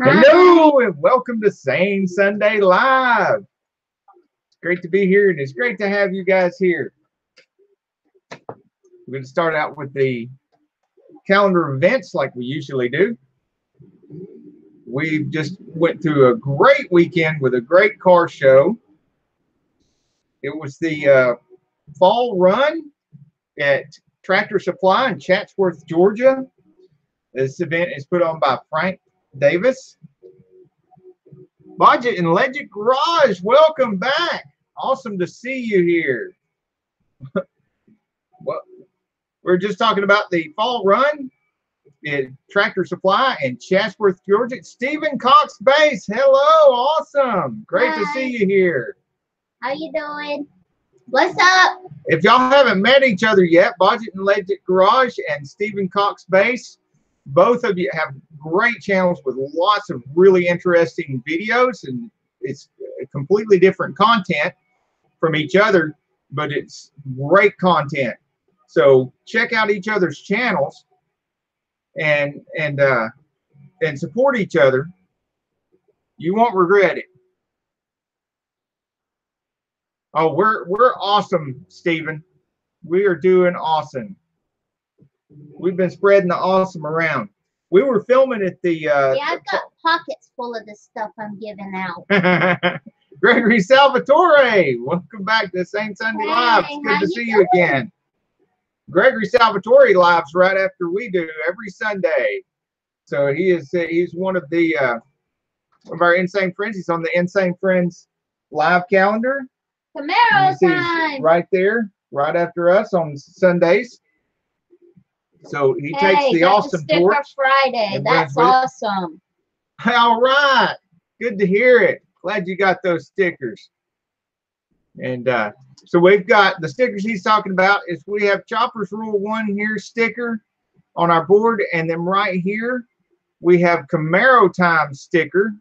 Hello and welcome to Sane Sunday Live. It's great to be here and it's great to have you guys here. We're going to start out with the calendar of events like we usually do. We just went through a great weekend with a great car show. It was the fall run at Tractor Supply in Chatsworth, Georgia. This event is put on by Frank Davis. Budget and Legend Garage, welcome back. Awesome to see you here. Well, we're just talking about the fall run at Tractor Supply in Chatsworth, Georgia. Stephen Cox Base, hello, awesome. Great to see you here. How you doing? What's up? If y'all haven't met each other yet, Budget and Legend Garage and Stephen Cox Base, both of you have great channels with lots of really interesting videos, and it's completely different content from each other, but it's great content. So check out each other's channels and support each other. You won't regret it. Oh, we're awesome, Stephen. We are doing awesome. We've been spreading the awesome around. We were filming at the yeah, I've got pockets full of the stuff I'm giving out. Gregory Salvatore, welcome back to Sane Sunday Live. It's good to see you again. Gregory Salvatore lives right after we do every Sunday. So he's one of our Insane Friends. He's on the Insane Friends live calendar. Camaro time. Right there, right after us on Sundays. So he takes the awesome torch. Friday. That's awesome. All right. Good to hear it. Glad you got those stickers. And so we've got the stickers he's talking about is we have Chopper's Rule 1 here sticker on our board. And then right here, we have Camaro Time sticker.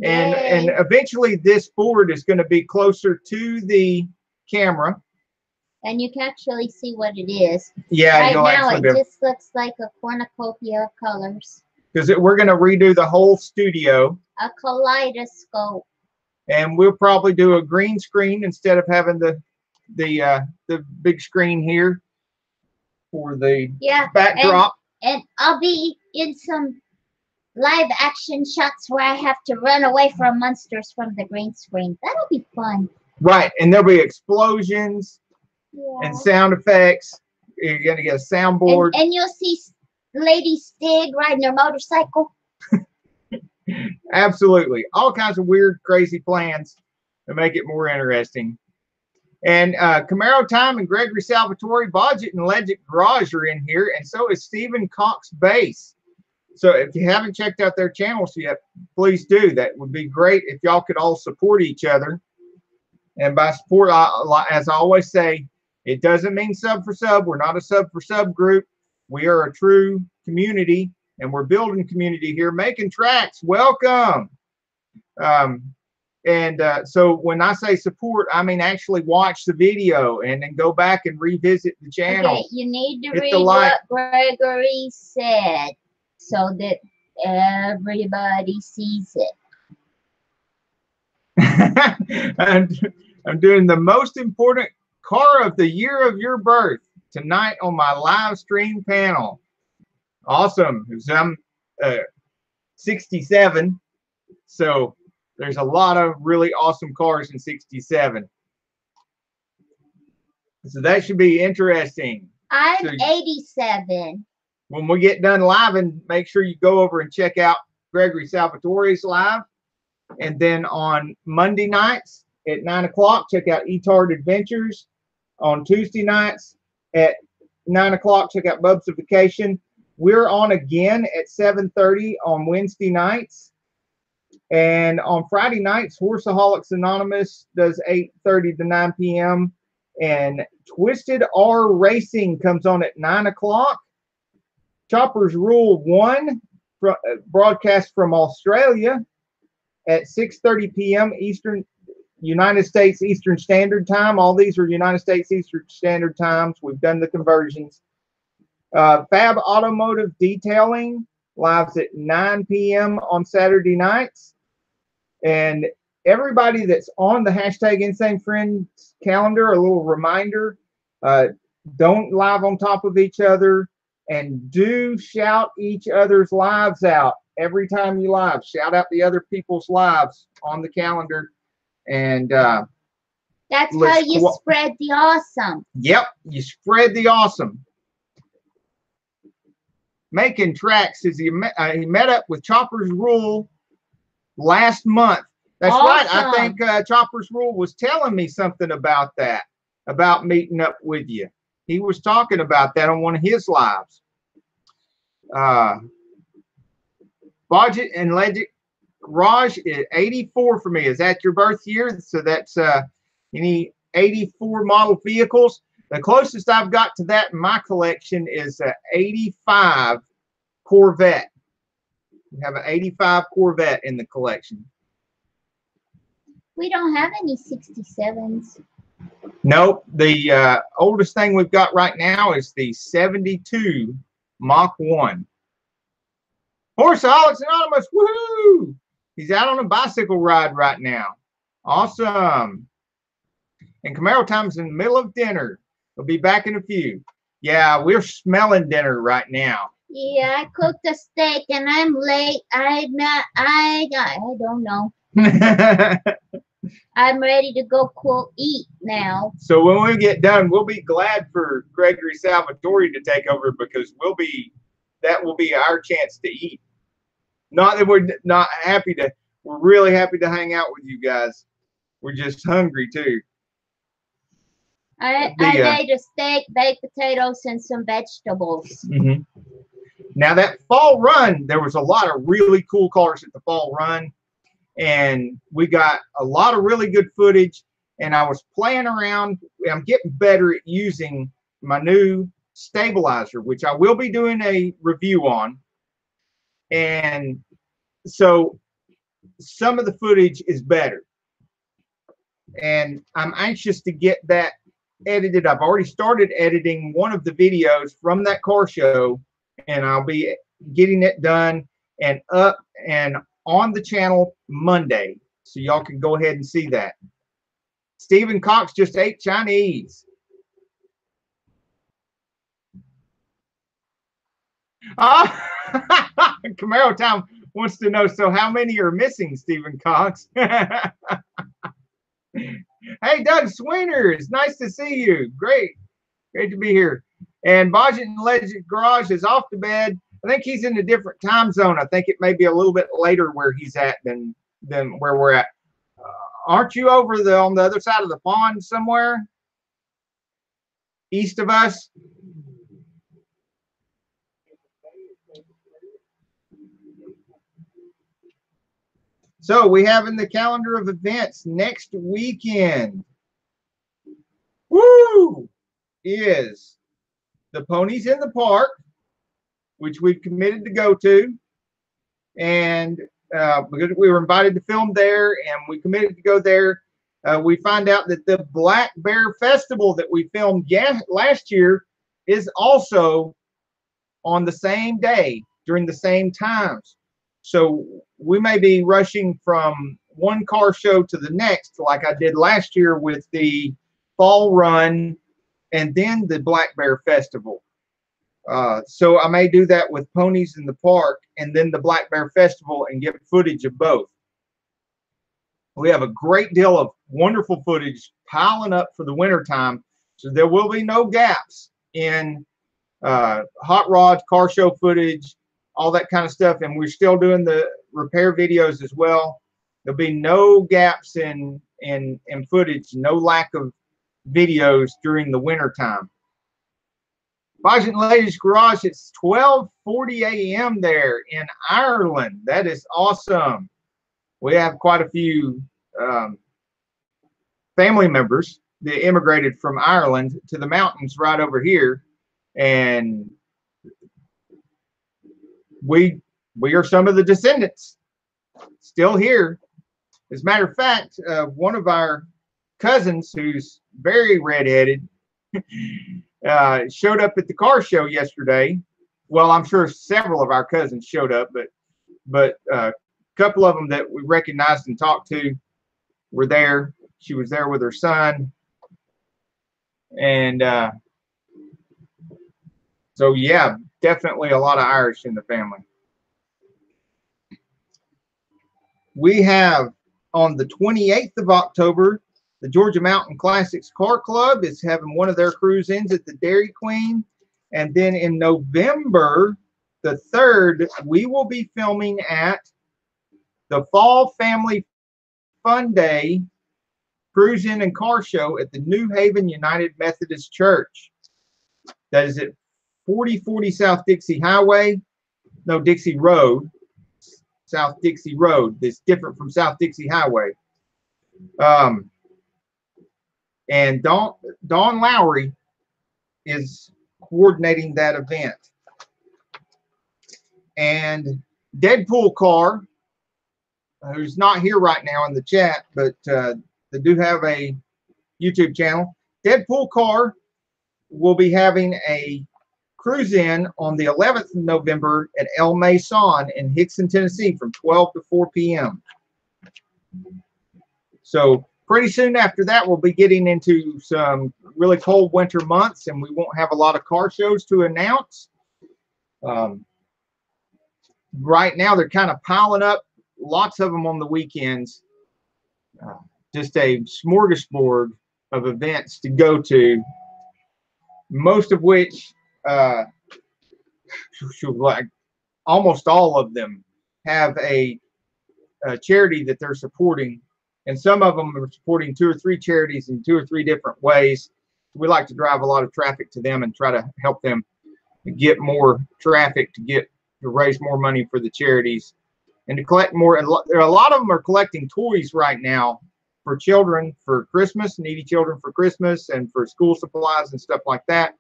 And eventually this board is going to be closer to the camera. And you can actually see what it is. Yeah, right now it just looks like a cornucopia of colors. Because we're going to redo the whole studio. A kaleidoscope. And we'll probably do a green screen instead of having the big screen here for the backdrop. And I'll be in some live action shots where I have to run away from monsters from the green screen. That'll be fun. Right, and there'll be explosions. Yeah. And sound effects. You're going to get a soundboard. And you'll see Lady Stig riding her motorcycle. Absolutely. All kinds of weird, crazy plans to make it more interesting. And Camaro Time and Gregory Salvatore, Budget and Legend Garage are in here. And so is Stephen Cox Base. So if you haven't checked out their channels yet, please do. That would be great if y'all could all support each other. And by support, as I always say, it doesn't mean sub for sub. We're not a sub for sub group. We are a true community, and we're building community here, making tracks. Welcome. So when I say support, I mean actually watch the video and then go back and revisit the channel. Okay, you need to read what Gregory said so that everybody sees it. I'm doing the most important car of the year of your birth tonight on my live stream panel. Awesome. I'm 67, so there's a lot of really awesome cars in 67. So that should be interesting. I'm 87. When we get done live, and make sure you go over and check out Gregory Salvatore's live. And then on Monday nights at 9 o'clock, check out Etard Adventures. On Tuesday nights at 9 o'clock, check out Bub's Vacation. We're on again at 7:30 on Wednesday nights. And on Friday nights, Horseaholics Anonymous does 8:30 to 9 p.m. And Twisted R Racing comes on at 9 o'clock. Chopper's Rule 1 broadcast from Australia at 6:30 p.m. United States Eastern Standard Time. All these are United States Eastern Standard Times. We've done the conversions. Fab Automotive Detailing lives at 9 p.m. on Saturday nights. And everybody that's on the hashtag Insane Friends calendar, a little reminder, don't live on top of each other, and do shout each other's lives out every time you live. Shout out the other people's lives on the calendar. And that's how you spread the awesome. Yep, you spread the awesome. Making tracks is he met up with Chopper's Rule last month. That's awesome. Right. I think Chopper's Rule was telling me something about that, about meeting up with you. He was talking about that on one of his lives. Budget and Legend Garage is 84 for me. Is that your birth year? So that's any 84 model vehicles. The closest I've got to that in my collection is an 85 Corvette. We have an 85 Corvette in the collection. We don't have any 67s. Nope. The oldest thing we've got right now is the 72 Mach 1. Horseaholics Anonymous, woohoo! He's out on a bicycle ride right now. Awesome. And Camaro time's in the middle of dinner. We'll be back in a few. Yeah, we're smelling dinner right now. Yeah, I cooked a steak and I'm late. I don't know. I'm ready to go eat now. So when we get done, we'll be glad for Gregory Salvatore to take over, because that will be our chance to eat. Not that we're not happy to, we're really happy to hang out with you guys. We're just hungry too. I made a steak, baked potatoes, and some vegetables. Mm-hmm. Now that fall run, there was a lot of really cool cars at the fall run, and we got a lot of really good footage. And I was playing around. I'm getting better at using my new stabilizer, which I will be doing a review on. And so some of the footage is better, and I'm anxious to get that edited. I've already started editing one of the videos from that car show, and I'll be getting it done and up and on the channel Monday, so y'all can go ahead and see that. Stephen Cox just ate Chinese. Camaro Time wants to know, so how many are missing, Stephen Cox? Hey, Doug Sweener, it's nice to see you. Great to be here. And Budget and Legend Garage is off to bed. I think he's in a different time zone. I think it may be a little bit later where he's at than where we're at. Aren't you over on the other side of the pond somewhere? East of us? So we have in the calendar of events next weekend, is the Ponies in the Park, which we've committed to go to. And because we were invited to film there and we committed to go there, we find out that the Black Bear Festival that we filmed last year is also on the same day during the same times. So we may be rushing from one car show to the next, like I did last year with the Fall Run and then the Black Bear Festival. So I may do that with Ponies in the Park and then the Black Bear Festival and get footage of both. We have a great deal of wonderful footage piling up for the winter time, so there will be no gaps in hot rods, car show footage, all that kind of stuff. And we're still doing the repair videos as well. There'll be no gaps in footage, no lack of videos during the winter time. Budget and Ladies Garage, it's 12:40 a.m. there in Ireland. That is awesome. We have quite a few family members that immigrated from Ireland to the mountains right over here, and we are some of the descendants still here. As a matter of fact, one of our cousins, who's very redheaded, showed up at the car show yesterday, well, I'm sure several of our cousins showed up, but a couple of them that we recognized and talked to were there. She was there with her son, and so yeah, definitely a lot of Irish in the family. We have on the 28th of October, the Georgia Mountain Classics Car Club is having one of their cruise-ins at the Dairy Queen. And then in November the 3rd, we will be filming at the Fall Family Fun Day Cruise-In and Car Show at the New Haven United Methodist Church. That is at 4040 South Dixie Highway. No, Dixie Road. South Dixie Road. That's different from South Dixie Highway. And Dawn Lowry is coordinating that event. And Deadpool Car, who's not here right now in the chat, but they do have a YouTube channel. Deadpool Car will be having a cruise-in on the 11th of November at El Mason in Hickson, Tennessee from 12 to 4 p.m. So pretty soon after that, we'll be getting into some really cold winter months, and we won't have a lot of car shows to announce. Right now, they're kind of piling up, lots of them on the weekends. Just a smorgasbord of events to go to, most of which, like almost all of them, have a charity that they're supporting. And some of them are supporting 2 or 3 charities in 2 or 3 different ways. We like to drive a lot of traffic to them and try to help them get more traffic to raise more money for the charities and to collect more. And a lot of them are collecting toys right now for children for Christmas, needy children for Christmas, and for school supplies and stuff like that.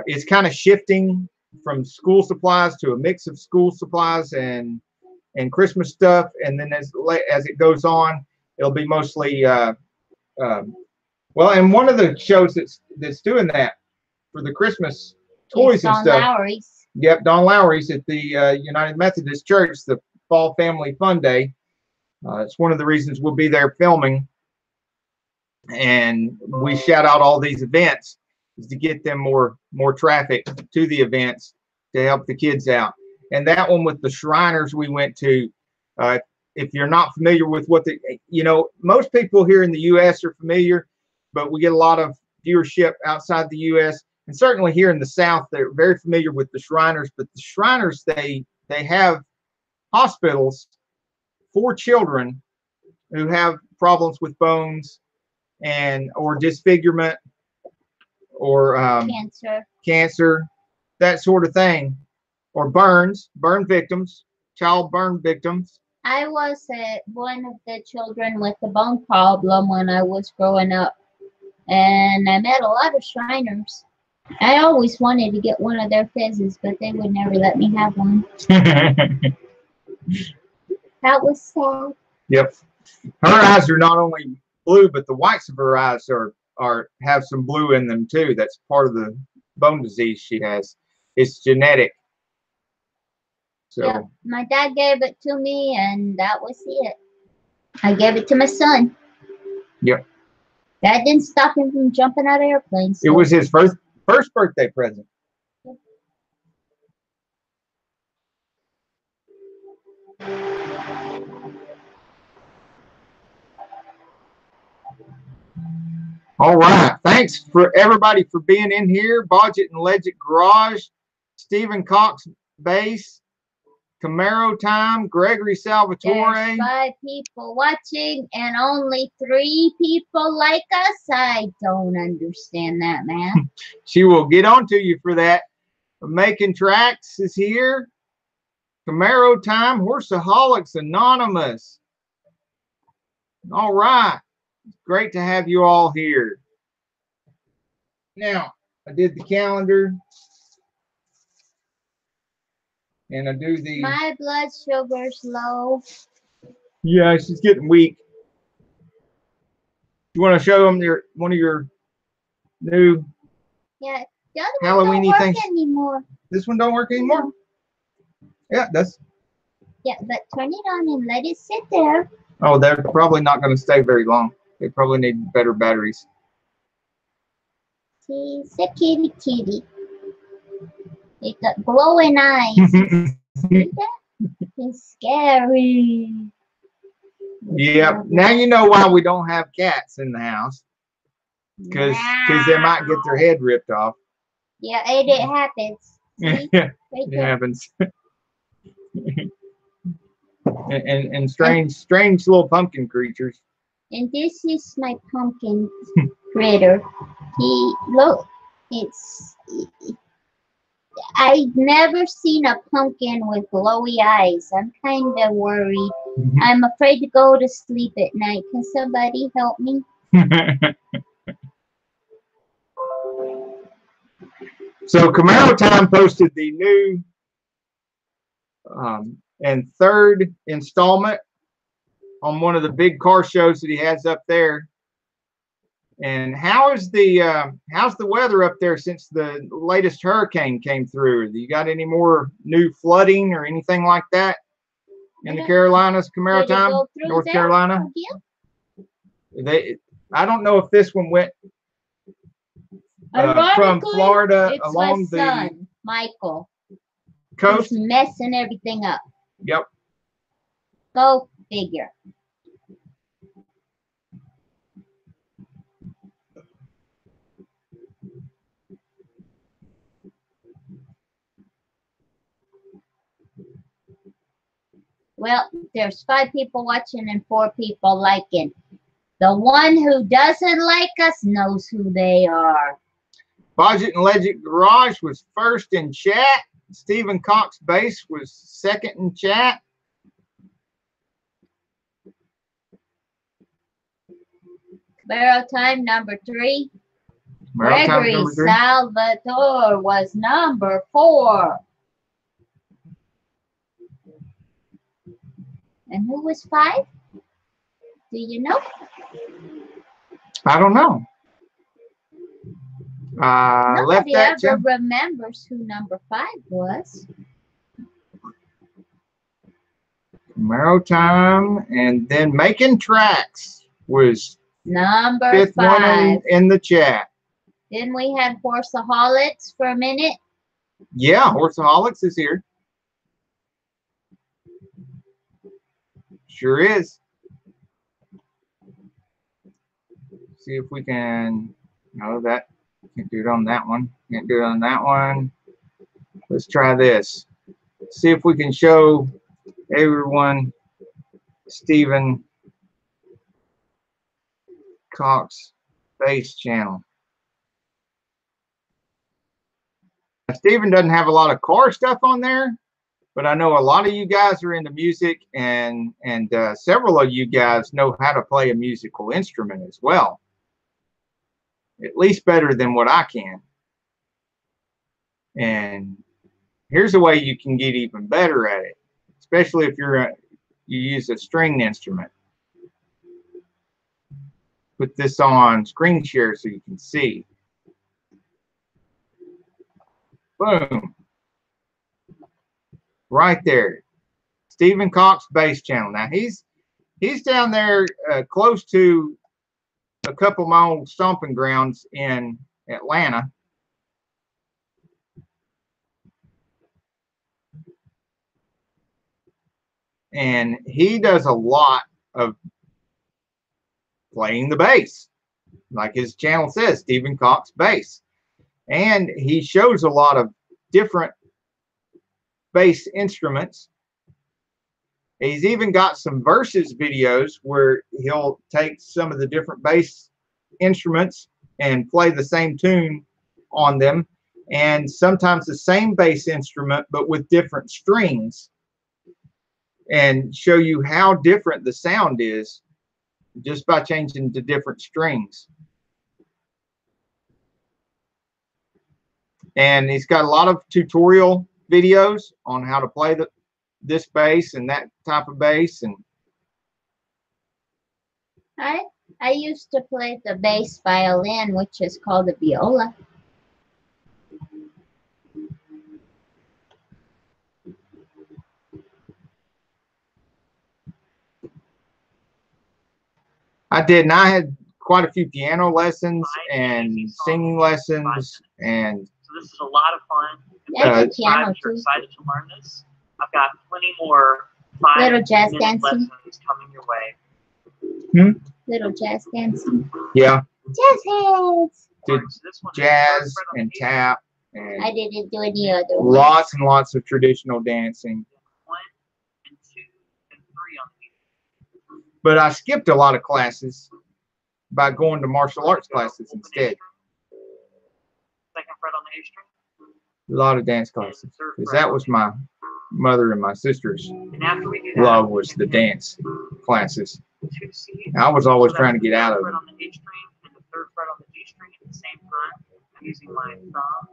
It's kind of shifting from school supplies to a mix of school supplies and Christmas stuff. And then as it goes on, it'll be mostly well, and one of the shows that's doing that for the Christmas toys and stuff. Lowry's. Yep, Don Lowry's at the United Methodist Church, the Fall Family Fun Day. It's one of the reasons we'll be there filming, and we shout out all these events is to get them more traffic to the events to help the kids out. And that one with the Shriners we went to, if you're not familiar with what most people here in the U.S. are familiar, but we get a lot of viewership outside the U.S. and certainly here in the South, they're very familiar with the Shriners. But the Shriners, they have hospitals for children who have problems with bones or disfigurement or cancer, that sort of thing, or burn victims, child burn victims. I was one of the children with the bone problem when I was growing up, and I met a lot of Shriners. I always wanted to get one of their fizzes, but they would never let me have one. That was sad. Yep. Her eyes are not only blue, but the whites of her eyes have some blue in them too. That's part of the bone disease she has. It's genetic. So yeah, my dad gave it to me, and that was it. I gave it to my son. Yep. That didn't stop him from jumping out of airplanes. So. It was his first birthday present. Yep. All right. Thanks for everybody for being in here. Budget and Legend Garage, Stephen Cox Bass, Camaro Time, Gregory Salvatore. There's 5 people watching and only 3 people like us. I don't understand that, man. She will get on to you for that. Making Tracks is here. Camaro Time, Horseaholics Anonymous. All right. It's great to have you all here. Now, I did the calendar. And I do the... My blood sugar's low. Yeah, she's getting weak. You want to show them one of your new yeah, the other Halloween-y don't work things anymore. This one don't work anymore? Yeah, that's. Yeah, but turn it on and let it sit there. Oh, they're probably not going to stay very long. They probably need better batteries. See, it's a kitty kitty. It got glowing eyes. See that? It's scary. Yeah. Now you know why we don't have cats in the house. Because they might get their head ripped off. Yeah, it happens. See? Yeah, Right it there. happens. and strange little pumpkin creatures. And this is my pumpkin critter. Look, I've never seen a pumpkin with glowy eyes. I'm kind of worried. I'm afraid to go to sleep at night. Can somebody help me? So Camaro Time posted the new and third installment on one of the big car shows that he has up there. And how's the weather up there since the latest hurricane came through? You got any more new flooding or anything like that in the Carolinas, Camaro Time, North Carolina? I don't know if this one went from Florida along the son, Michael. coast. He's messing everything up. Yep. Go figure. Well, there's 5 people watching and 4 people liking. The one who doesn't like us knows who they are. Budget and Legend Garage was first in chat. Stephen Cox Base was second in chat. Barrel Time number 3. Camaro Time Gregory number 3. Salvatore was number 4. And who was 5? Do you know? I don't know. Nobody ever remembers who number 5 was. Camaro Time, and then Making Tracks was number 5th 5. one in the chat. Then we had Horseaholics for a minute. Yeah, Horseaholics is here. Sure is. See if we can. No, that can't do it on that one. Can't do it on that one. Let's try this. See if we can show everyone Stephen Cox Base channel. Now, Stephen doesn't have a lot of car stuff on there, but I know a lot of you guys are into music, and several of you guys know how to play a musical instrument as well. At least better than what I can. And here's a way you can get even better at it, especially if you use a stringed instrument. Put this on screen share so you can see. Boom. Right there. Stephen Cox Base channel. Now he's down there close to a couple of my old stomping grounds in Atlanta. And he does a lot of playing the bass. Like his channel says, Stephen Cox Bass. And he shows a lot of different bass instruments. He's even got some versus videos where he'll take some of the different bass instruments and play the same tune on them, and sometimes the same bass instrument but with different strings, and show you how different the sound is just by changing to different strings. And he's got a lot of tutorial videos on how to play this bass and that type of bass. And I used to play the bass violin, which is called a viola. I did, and I had quite a few piano lessons and singing lessons, and so this is a lot of fun. I did piano If you're too. excited to learn this, I've got plenty more 5-minute jazz dancing. lessons coming your way. Little jazz dancing. yeah, Jazz hands. did So this one is jazz first fret on and the tap I and didn't do any other ones. lots and lots of traditional dancing. 1 and 2 and 3 on the E. But I skipped a lot of classes by going to martial arts classes instead. Second fret on the A string. A lot of dance classes, because that was my mother and my sister's And after we do that, love, was the dance classes. 2 C. I was always So trying to that's get out the of third it. fret on the H string and the third fret on the G string at the same time. I'm using my thumb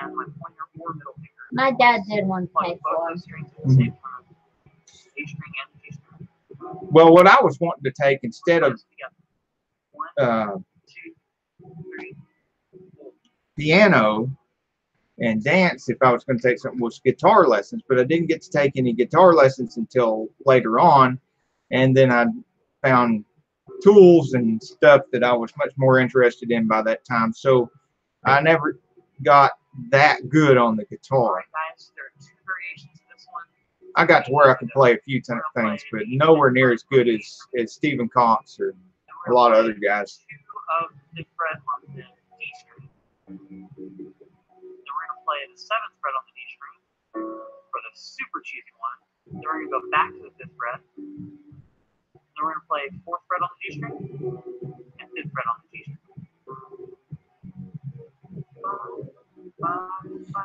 and my pointer or middle finger. My dad did one Pluck play both for him. those strings at the same time. A string and G string. Well, what I was wanting to take instead of Together. 1, 2, 3, 4. piano and dance, if I was going to take something, was guitar lessons. But I didn't get to take any guitar lessons until later on, and then I found tools and stuff that I was much more interested in by that time. So I never got that good on the All guitar. right, guys, there are 2 variations of this one. I got to where I could play a few things, but nowhere near as good as Stephen Cox or a lot of other guys. 2 of the fret on the D string. Then we're going to play the 7th fret on the D string for the super cheesy one. Then we're going to go back to the 5th fret. Then we're going to play 4th fret on the G string and 5th fret on the G string.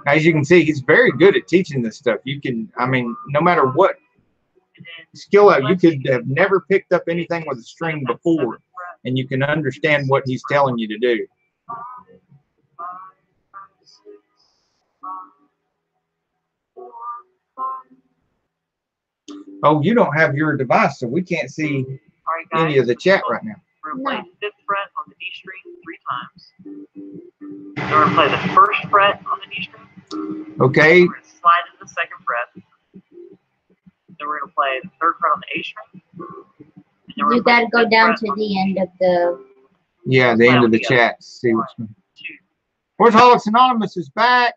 As you can see, he's very good at teaching this stuff. You can, I mean, no matter what skill level, you could have never picked up anything with a string before, and you can understand what he's telling you to do. Oh, you don't have your device, so we can't see any of the chat right now. We're going to play the 5th fret on the D string 3 times. Then we're going to play the 1st fret on the D string. Okay. We're going to slide into the 2nd fret. Then we're going to play the 3rd fret on the A string. You got to go down to the end of the. Yeah, the end of the chat. See what's going on. Workaholics Anonymous is back.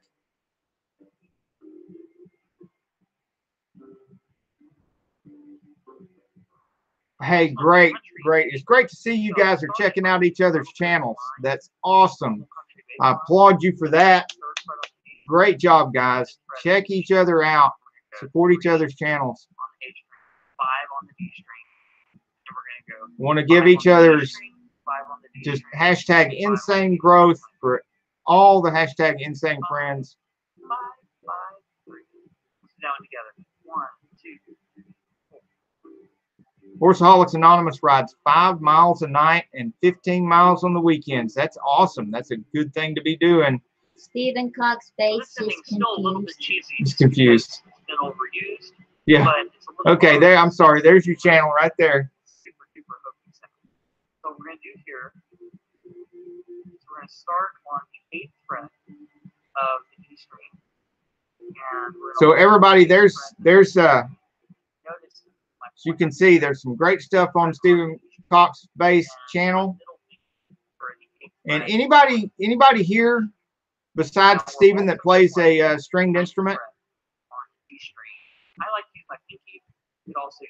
Hey, great. It's great to see you guys are checking out each other's channels. That's awesome. I applaud you for that. Great job, guys. Check each other out. Support each other's channels. Want to give each other's just hashtag insane growth for all the hashtag insane friends. 5, 5, 3. Down together. 1, 2. Horseholics Anonymous rides 5 miles a night and 15 miles on the weekends. That's awesome. That's a good thing to be doing. Stephen Cox face is confused. He's confused. It's been overused. Yeah. Okay, there. I'm sorry. There's your channel right there. Super duper hooky sound. So what we're going to do here is we're going to start on the 8th fret of the D string. And So everybody, there's notice as you can see, there's some great stuff on Stephen Cox bass channel. And anybody here besides Stephen that plays a stringed instrument? I like to use my pinky. You could also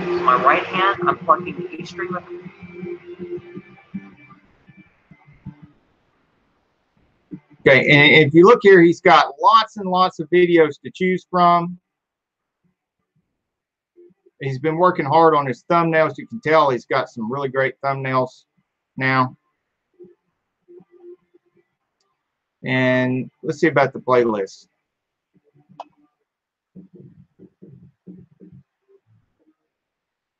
use my right hand. I'm plucking the E string with it. Okay, and if you look here, he's got lots and lots of videos to choose from. He's been working hard on his thumbnails. You can tell he's got some really great thumbnails now. And let's see about the playlist.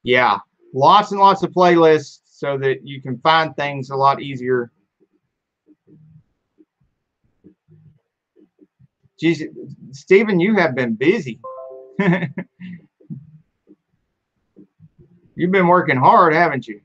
Yeah, lots and lots of playlists so that you can find things a lot easier. Geez, Stephen, you have been busy. You've been working hard, haven't you?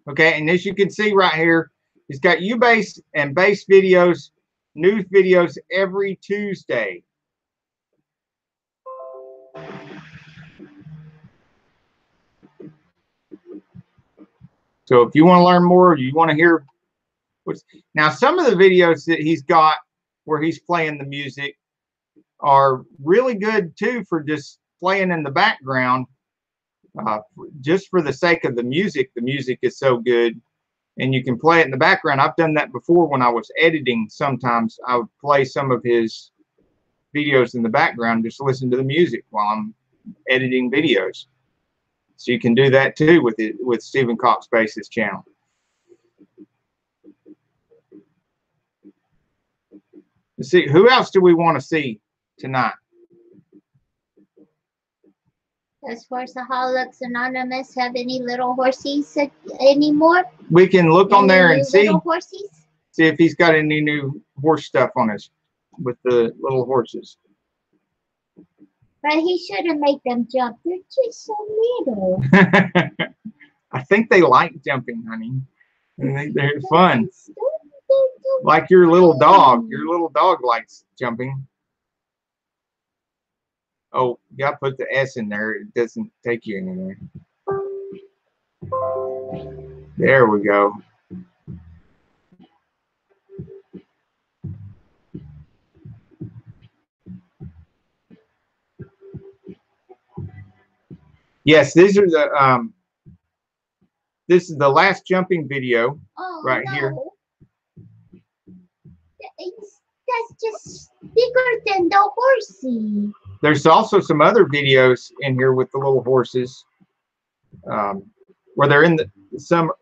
Okay, and as you can see right here, he's got U-base and base videos, news videos every Tuesday. So if you want to learn more, you want to hear what's now, some of the videos that he's got where he's playing the music are really good too for just playing in the background, just for the sake of the music. The music is so good, and you can play it in the background. I've done that before when I was editing. Sometimes I would play some of his videos in the background, just listen to the music while I'm editing videos. So you can do that too with Stephen Cox Bass's channel. Let's see, who else do we want to see tonight? Does Horseaholics Anonymous have any little horsies anymore? We can look on there and see horsies? See if he's got any new horse stuff on his with the little horses. But he shouldn't make them jump. They're just so little. I think they like jumping, honey. They're fun. Like your little dog. Your little dog likes jumping. Oh, you got to put the S in there. It doesn't take you anywhere. There we go. Yes, these are the this is the last jumping video right here. That's just bigger than the horsey. There's also some other videos in here with the little horses, where they're in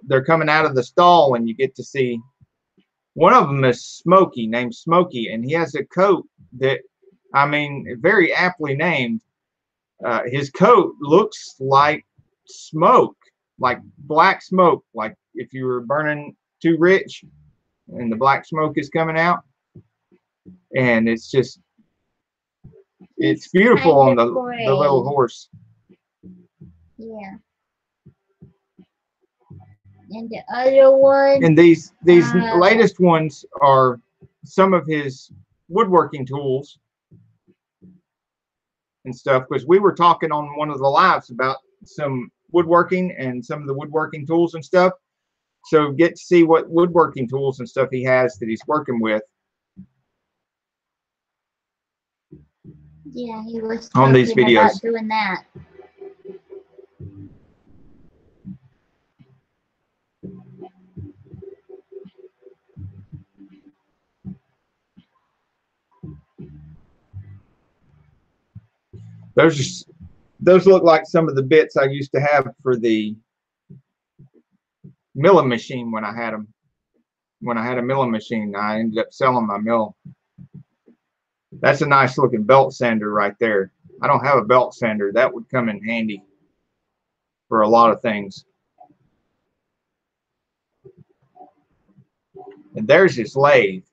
they're coming out of the stall, and you get to see one of them is Smokey, named Smokey, and he has a coat that, I mean, very aptly named. His coat looks like smoke, like black smoke, like if you were burning too rich and the black smoke is coming out. And it's just, it's beautiful on the little horse. Yeah. And the other one. And these latest ones are some of his woodworking tools and stuff, because we were talking on one of the lives about some woodworking and some of the woodworking tools and stuff. So get to see what woodworking tools and stuff he has that he's working with. Yeah, he was on these videos about doing that. Those look like some of the bits I used to have for the milling machine when I had them. When I had a milling machine, I ended up selling my mill. That's a nice looking belt sander right there. I don't have a belt sander. That would come in handy for a lot of things. And there's his lathe.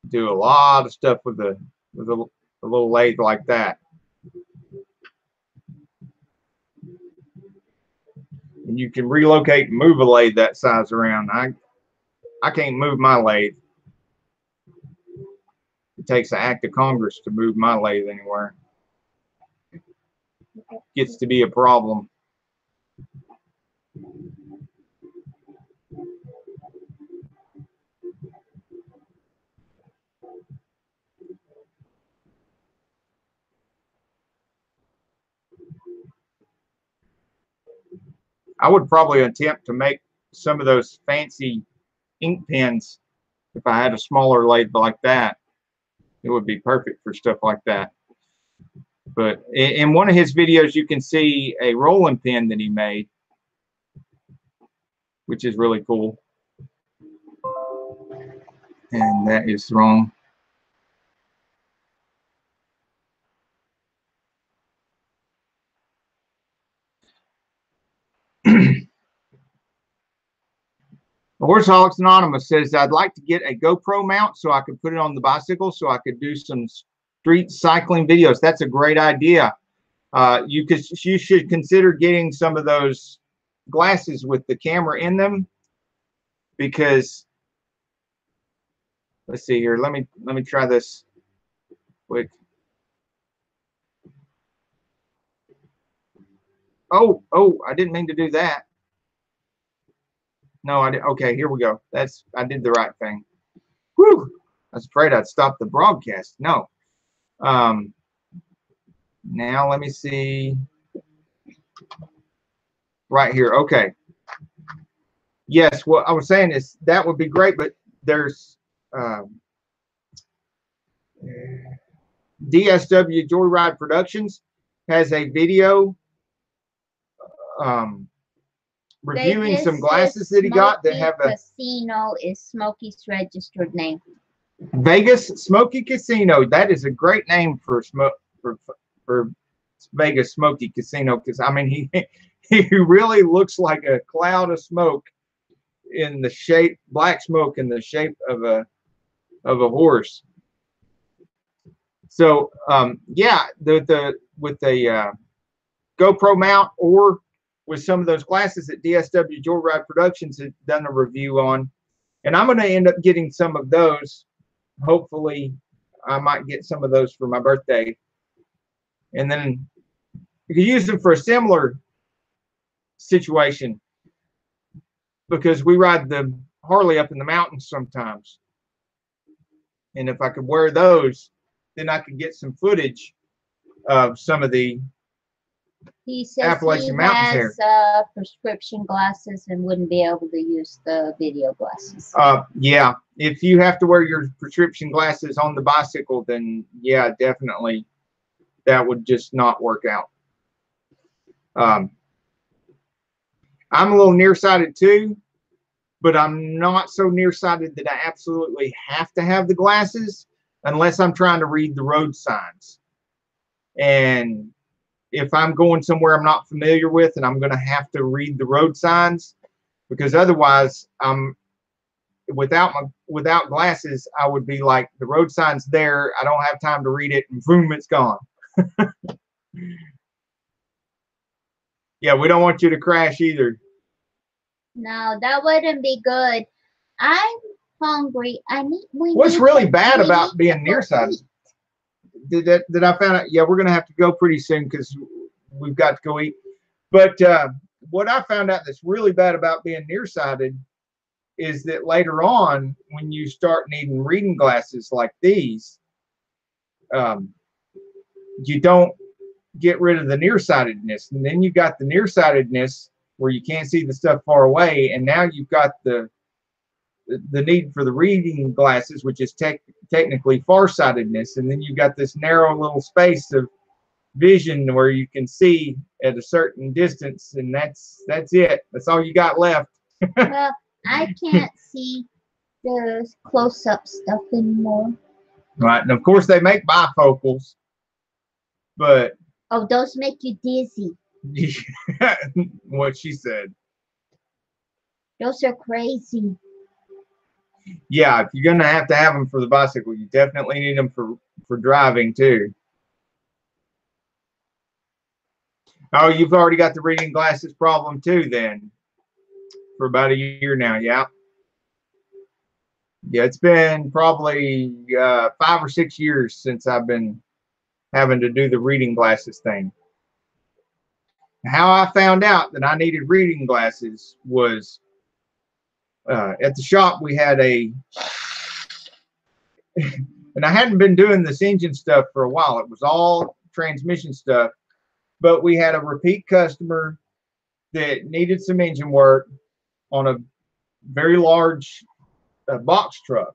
Do a lot of stuff with a little lathe like that. And you can relocate and move a lathe that size around. I can't move my lathe. It takes an act of Congress to move my lathe anywhere. Gets to be a problem. I would probably attempt to make some of those fancy ink pens if I had a smaller lathe like that. It would be perfect for stuff like that. But in one of his videos, you can see a rolling pin that he made, which is really cool. And that is wrong. Horseaholics Anonymous says, I'd like to get a GoPro mount so I could put it on the bicycle so I could do some street cycling videos. That's a great idea. You should consider getting some of those glasses with the camera in them, because let's see here. Let me try this quick. Oh, I didn't mean to do that. No, I did. Okay, here we go. I did the right thing. Whew. I was afraid I'd stop the broadcast. No. Now let me see. Right here. Okay. Yes, what I was saying is that would be great, but there's DSW Joyride Productions has a video reviewing some glasses that he got that have a Casino is Smokey's registered name. Vegas Smoky Casino. That is a great name for Vegas Smoky Casino, because I mean he really looks like a cloud of smoke in the shape, black smoke in the shape of a horse. So yeah, with the GoPro mount, or with some of those glasses that DSW Joyride Productions has done a review on, and I'm going to end up getting some of those. Hopefully, I might get some of those for my birthday, and then you can use them for a similar situation, because we ride the Harley up in the mountains sometimes, and if I could wear those, then I could get some footage of some of the He says Appalachian Mountains has prescription glasses and wouldn't be able to use the video glasses. Yeah, if you have to wear your prescription glasses on the bicycle, then yeah, definitely that would just not work out. I'm a little nearsighted too, but I'm not so nearsighted that I absolutely have to have the glasses unless I'm trying to read the road signs. And if I'm going somewhere I'm not familiar with, and I'm going to have to read the road signs, because otherwise without glasses, I would be like, the road sign's there, I don't have time to read it, and boom, it's gone. Yeah, we don't want you to crash either. No, that wouldn't be good. I'm hungry. What's really bad about being nearsighted? Did I find out? Yeah, we're gonna have to go pretty soon because we've got to go eat. But what I found out that's really bad about being nearsighted is that later on, when you start needing reading glasses like these, you don't get rid of the nearsightedness, and then you got the nearsightedness where you can't see the stuff far away, and now you've got the need for the reading glasses, which is technically farsightedness, and then you've got this narrow little space of vision where you can see at a certain distance, and that's it. That's all you got left. Well, I can't see the close-up stuff anymore. Right, and of course they make bifocals, but oh, those make you dizzy. What she said. Those are crazy. Yeah, if you're gonna have to have them for the bicycle, you definitely need them for driving too. Oh, you've already got the reading glasses problem too, then, for about a year now. Yeah. Yeah, it's been probably 5 or 6 years since I've been having to do the reading glasses thing. How I found out that I needed reading glasses was at the shop. We had and I hadn't been doing this engine stuff for a while. It was all transmission stuff, but we had a repeat customer that needed some engine work on a very large box truck,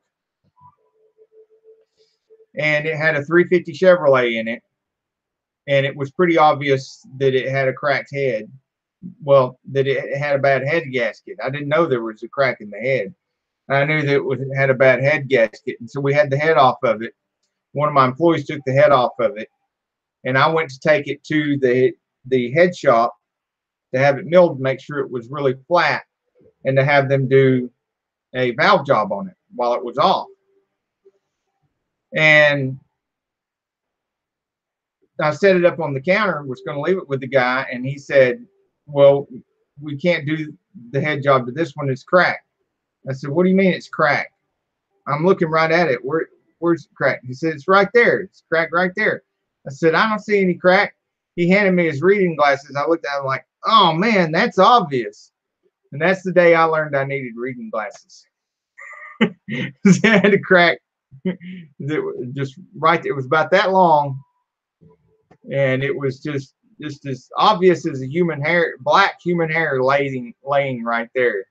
and it had a 350 Chevrolet in it, and it was pretty obvious that it had a cracked head. Well, that it had a bad head gasket. I didn't know there was a crack in the head. I knew that it had a bad head gasket, and so we had the head off of it. One of my employees took the head off of it, and I went to take it to the head shop to have it milled to make sure it was really flat, and to have them do a valve job on it while it was off. And I set it up on the counter, was going to leave it with the guy, and he said, well, we can't do the head job to this one. It's cracked. I said, what do you mean it's cracked? I'm looking right at it. Where's it cracked? He said, it's right there. It's cracked right there. I said, I don't see any crack. He handed me his reading glasses. I looked at him like, oh man, that's obvious. And that's the day I learned I needed reading glasses. It had a crack. Just right there. It was about that long. And it was just as obvious as a human hair, black human hair laying right there.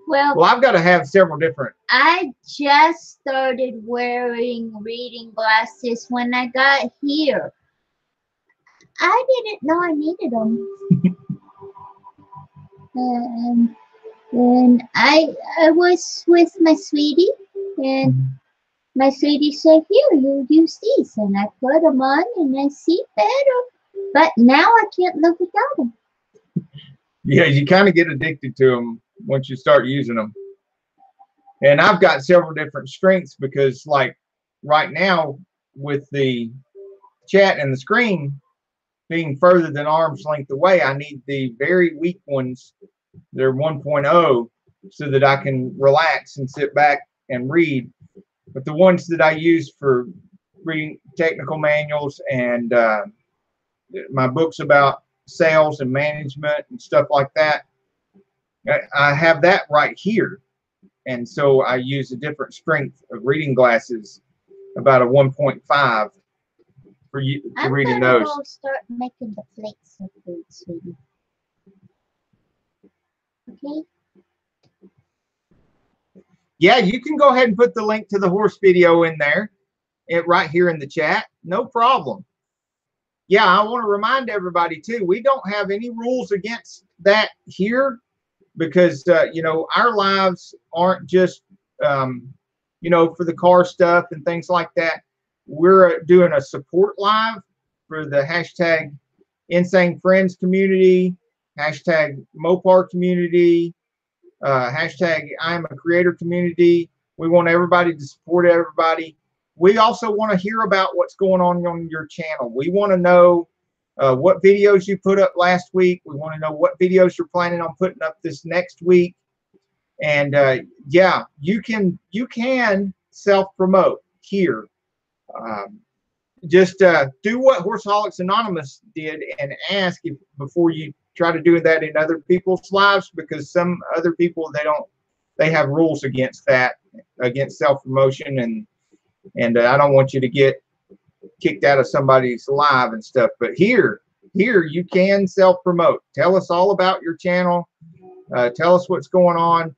Well, I've got to have several different. I just started wearing reading glasses when I got here. I didn't know I needed them. And I was with my sweetie, and my sweetie said, here, you use these. And I put them on, and I see better. But now I can't live without them. Yeah, you kind of get addicted to them once you start using them. And I've got several different strengths because, like, right now with the chat and the screen being further than arm's length away, I need the very weak ones. They're 1.0 so that I can relax and sit back and read. But the ones that I use for reading technical manuals and my books about sales and management and stuff like that, I have that right here. And so I use a different strength of reading glasses, about a 1.5 for you for reading those. I'm gonna start making the flakes of food, sweetie. Okay. Yeah, you can go ahead and put the link to the horse video in there, right here in the chat. No problem. Yeah, I want to remind everybody too, we don't have any rules against that here because, you know, our lives aren't just, you know, for the car stuff and things like that. We're doing a support live for the hashtag Insane Friends community, hashtag Mopar community, hashtag I am a creator community. We want everybody to support everybody. We also want to hear about what's going on your channel. We want to know what videos you put up last week. We want to know what videos you're planning on putting up this next week. And yeah, you can self-promote here. Just do what Horseholics Anonymous did and ask if before you try to do that in other people's lives, because some other people they have rules against that, against self-promotion, and I don't want you to get kicked out of somebody's live and stuff. But here you can self-promote. Tell us all about your channel. Tell us what's going on.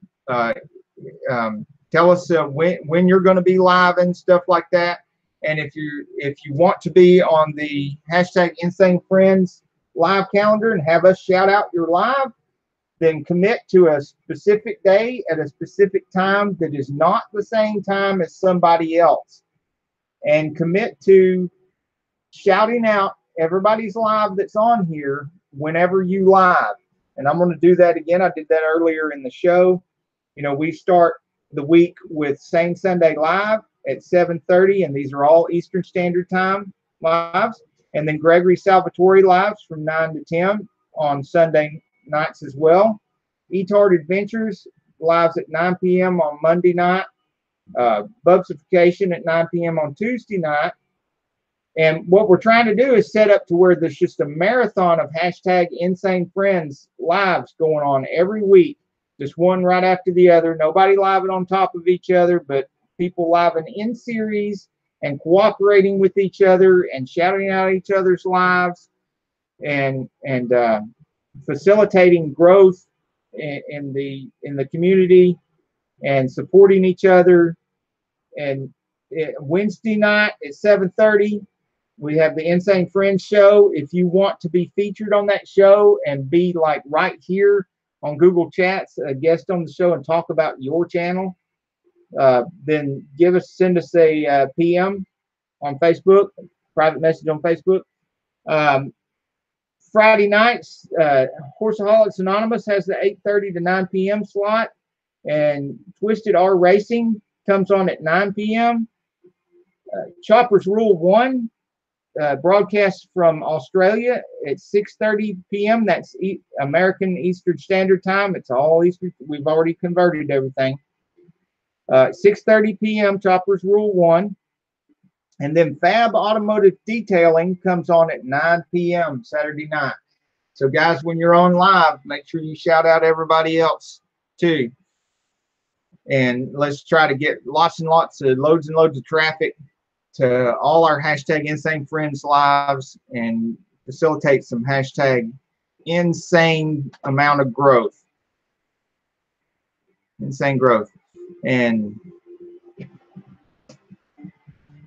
Tell us when you're going to be live and stuff like that. And if you want to be on the hashtag Insane Friends live calendar and have us shout out your live, then commit to a specific day at a specific time that is not the same time as somebody else. And commit to shouting out everybody's live that's on here whenever you live. And I'm going to do that again. I did that earlier in the show. You know, we start the week with Sane Sunday live at 7:30, and these are all Eastern Standard Time lives. And then Gregory Salvatore lives from 9 to 10 on Sunday nights as well. ATRA Adventures lives at 9 p.m. on Monday night. Bubsification at 9 p.m. on Tuesday night. And what we're trying to do is set up to where there's just a marathon of hashtag Insane Friends lives going on every week. Just one right after the other. Nobody living on top of each other, but people living in series and cooperating with each other and shouting out each other's lives and facilitating growth in the community and supporting each other. And Wednesday night at 7:30, we have the Insane Friends show. If you want to be featured on that show and be like right here on Google Chats, a guest on the show, and talk about your channel, then send us a PM on Facebook, private message on Facebook. Friday nights, Horseholics Anonymous has the 8:30 to 9 p.m. slot, and Twisted R Racing comes on at 9 p.m. Chopper's Rule 1 broadcast from Australia at 6:30 p.m. That's American Eastern Standard Time. It's all Eastern. We've already converted everything. 6:30 p.m. Choppers Rule 1. And then Fab Automotive Detailing comes on at 9 p.m. Saturday night. So, guys, when you're on live, make sure you shout out everybody else, too. And let's try to get lots and lots of loads and loads of traffic to all our hashtag Insane Friends lives and facilitate some hashtag insane amount of growth. Insane growth. And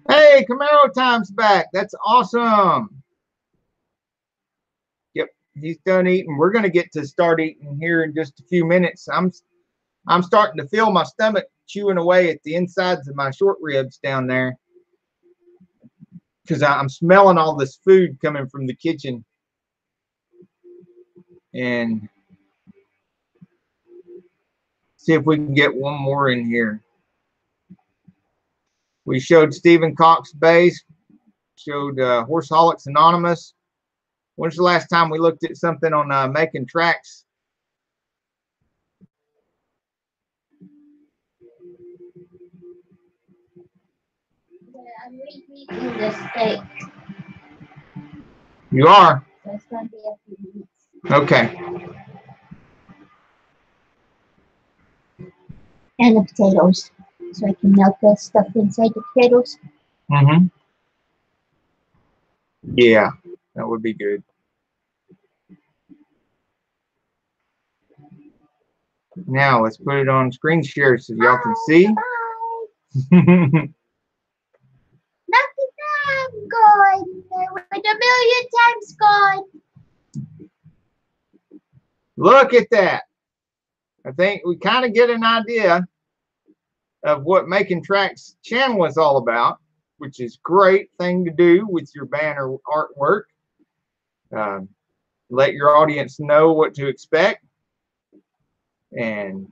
hey, Camaro Time's back. That's awesome. Yep, he's done eating. We're going to get to start eating here in just a few minutes. I'm starting to feel my stomach chewing away at the insides of my short ribs down there because I'm smelling all this food coming from the kitchen. And see if we can get one more in here. We showed Stephen Cox Base, showed Horseholics Anonymous. When's the last time we looked at something on Making Tracks? I'm reheating the steak. You are? So it's going to be a few minutes. Okay. And the potatoes. So I can melt the stuff inside the potatoes. Mm-hmm. Yeah, that would be good. Now let's put it on screen share so y'all can see. Look at that, I'm gone. I went a million times gone. Look at that. I think we kind of get an idea of what Making Tracks channel is all about, which is a great thing to do with your banner artwork. Let your audience know what to expect. And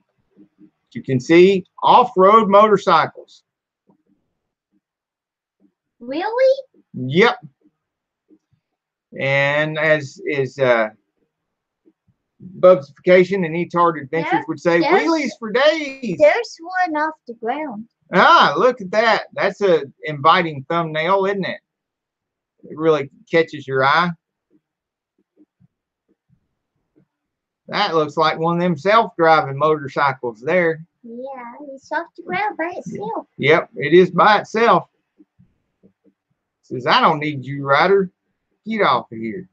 you can see off-road motorcycles. Really? Yep. And as is Bugsification and E-Tard Adventures would say, wheelies for days. There's one off the ground. Ah, look at that. That's a inviting thumbnail, isn't it? It really catches your eye. That looks like one of them self-driving motorcycles there. Yeah, it's off the ground by itself. Yep, it is by itself. Says, I don't need you, rider. Get off of here.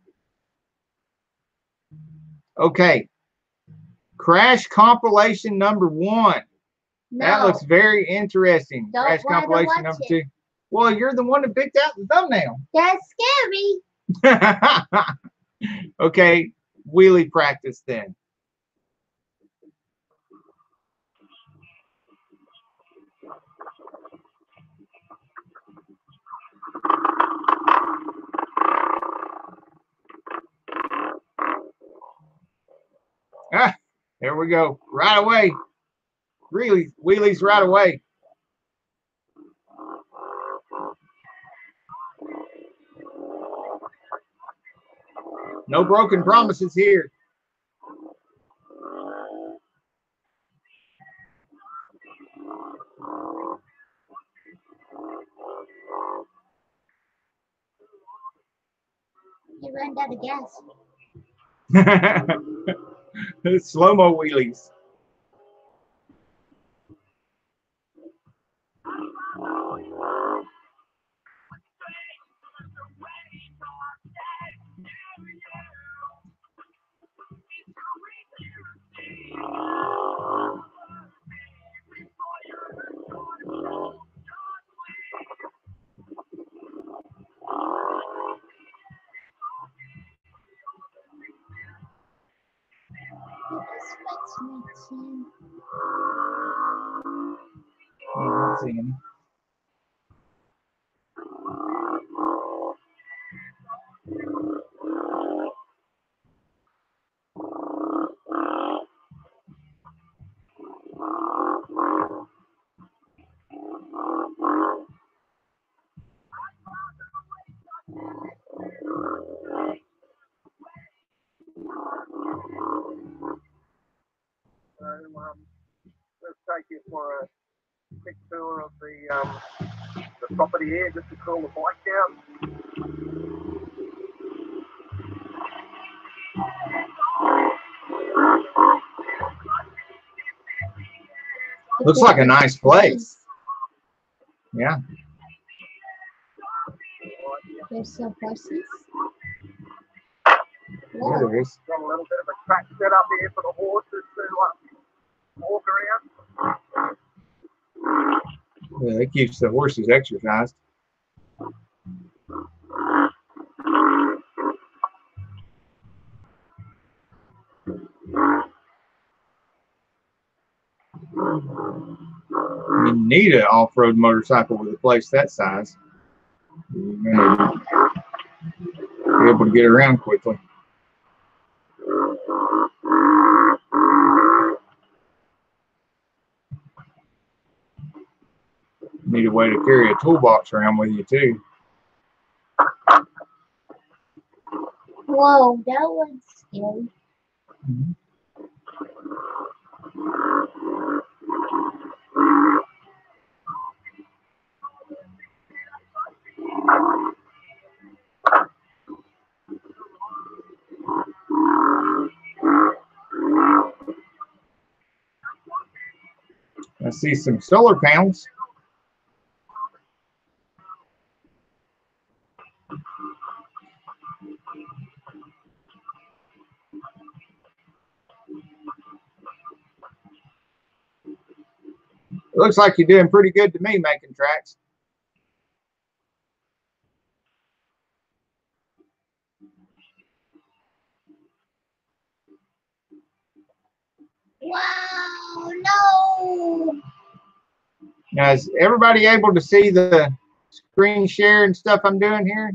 Okay. Crash compilation number 1. No. That looks very interesting. Don't Crash compilation number 2. Well, you're the one that picked out the thumbnail. That's scary. Okay, wheelie practice then. Ah, there we go. Right away. Really, wheelies right away. No broken promises here. You ran out of gas. Slow-mo wheelies. I'm not seeing any. you for a quick tour of the property here, just to cool the bike down. Looks like a nice place. Yeah. There's some horses. Yeah, Wow. there is. Got a little bit of a track set up here for the horses to walk around. Yeah, that keeps the horses exercised. You need an off-road motorcycle with a place that size. You're gonna be able to get around quickly. Need a way to carry a toolbox around with you too. Whoa, that one's scary. I see some solar panels. It looks like you're doing pretty good to me making tracks. Wow, no. Now, is everybody able to see the screen share and stuff I'm doing here?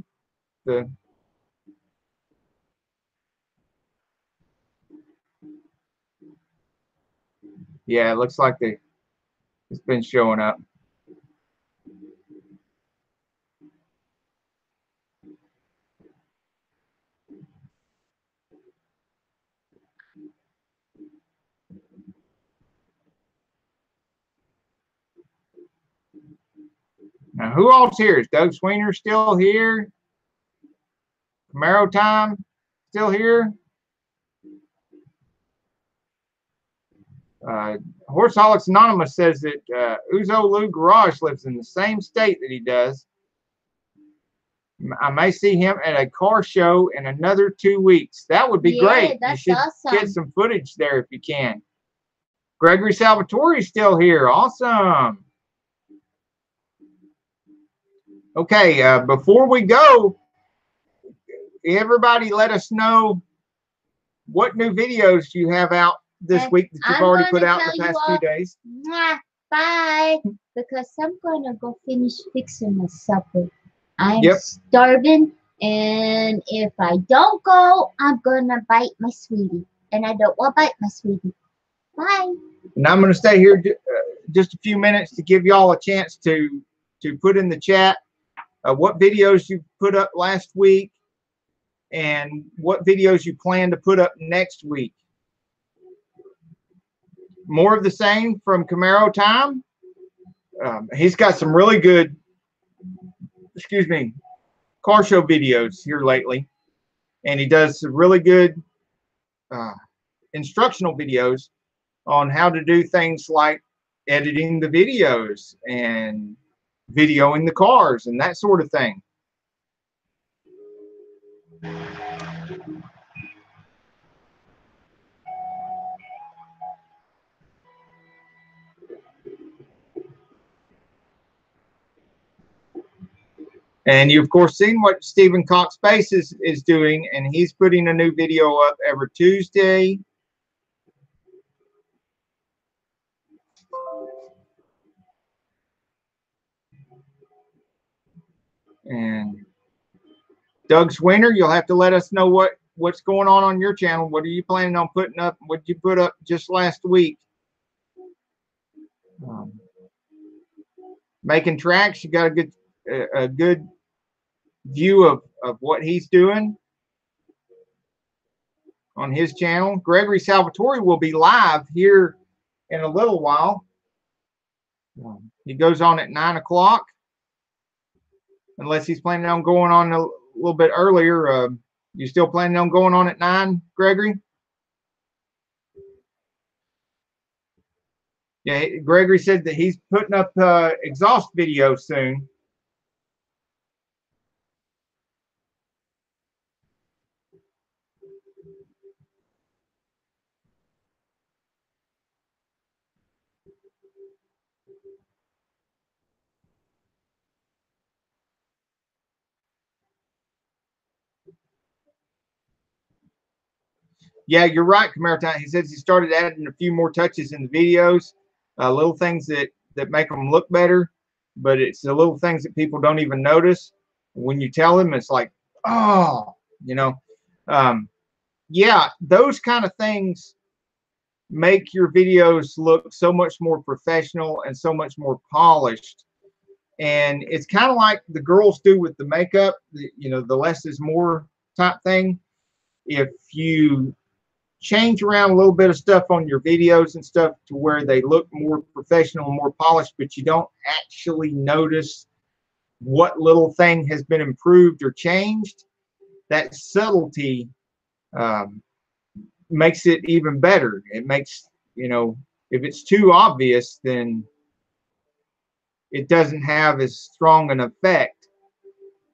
Yeah, it looks like it's been showing up. Now, who all's here? Is Doug Sweener still here? Camaro Time still here? Horseholics Anonymous says that Uzo Lou Garage lives in the same state that he does. I may see him at a car show in another 2 weeks. That would be great. That's you should awesome. get some footage there if you can. Gregory Salvatore is still here. Awesome. Okay, before we go, everybody let us know what new videos you have out this week that you've already put out in the past 2 days. Mwah, bye. Because I'm going to go finish fixing my supper. I'm starving. And if I don't go, I'm going to bite my sweetie. And I don't want to bite my sweetie. Bye. And I'm going to stay here just a few minutes to give y'all a chance to put in the chat what videos you put up last week and what videos you plan to put up next week. More of the same from Camaro Time. He's got some really good, car show videos here lately. And he does some really good instructional videos on how to do things like editing the videos and videoing the cars and that sort of thing. And you've, of course, seen what Stephen Cox Space is doing, and he's putting a new video up every Tuesday. And Doug Sweener, you'll have to let us know what's going on your channel. What are you planning on putting up? What did you put up just last week? Making tracks, you got a good view of what he's doing on his channel. Gregory Salvatore will be live here in a little while. He goes on at 9 o'clock, unless he's planning on going on a little bit earlier. You still planning on going on at 9, Gregory? Yeah, Gregory said that he's putting up exhaust videos soon. Yeah, you're right, Camaro Time. He says he started adding a few more touches in the videos, little things that make them look better, but it's the little things that people don't even notice. When you tell them, it's like, oh, you know, yeah, those kind of things make your videos look so much more professional and so much more polished. And it's kind of like the girls do with the makeup, you know, the less is more type thing. If you change around a little bit of stuff on your videos and stuff to where they look more professional and more polished, but you don't actually notice what little thing has been improved or changed, that subtlety makes it even better. It makes, you know, if it's too obvious, then it doesn't have as strong an effect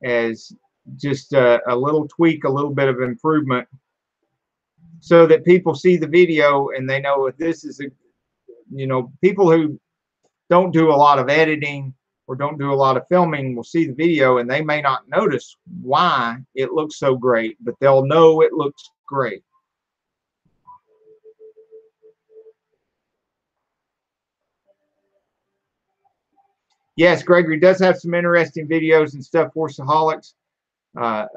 as just a little tweak, a little bit of improvement, so that people see the video and they know that this is a, you know, people who don't do a lot of editing or don't do a lot of filming will see the video and they may not notice why it looks so great, but they'll know it looks great. Yes, Gregory does have some interesting videos and stuff, Horseaholics.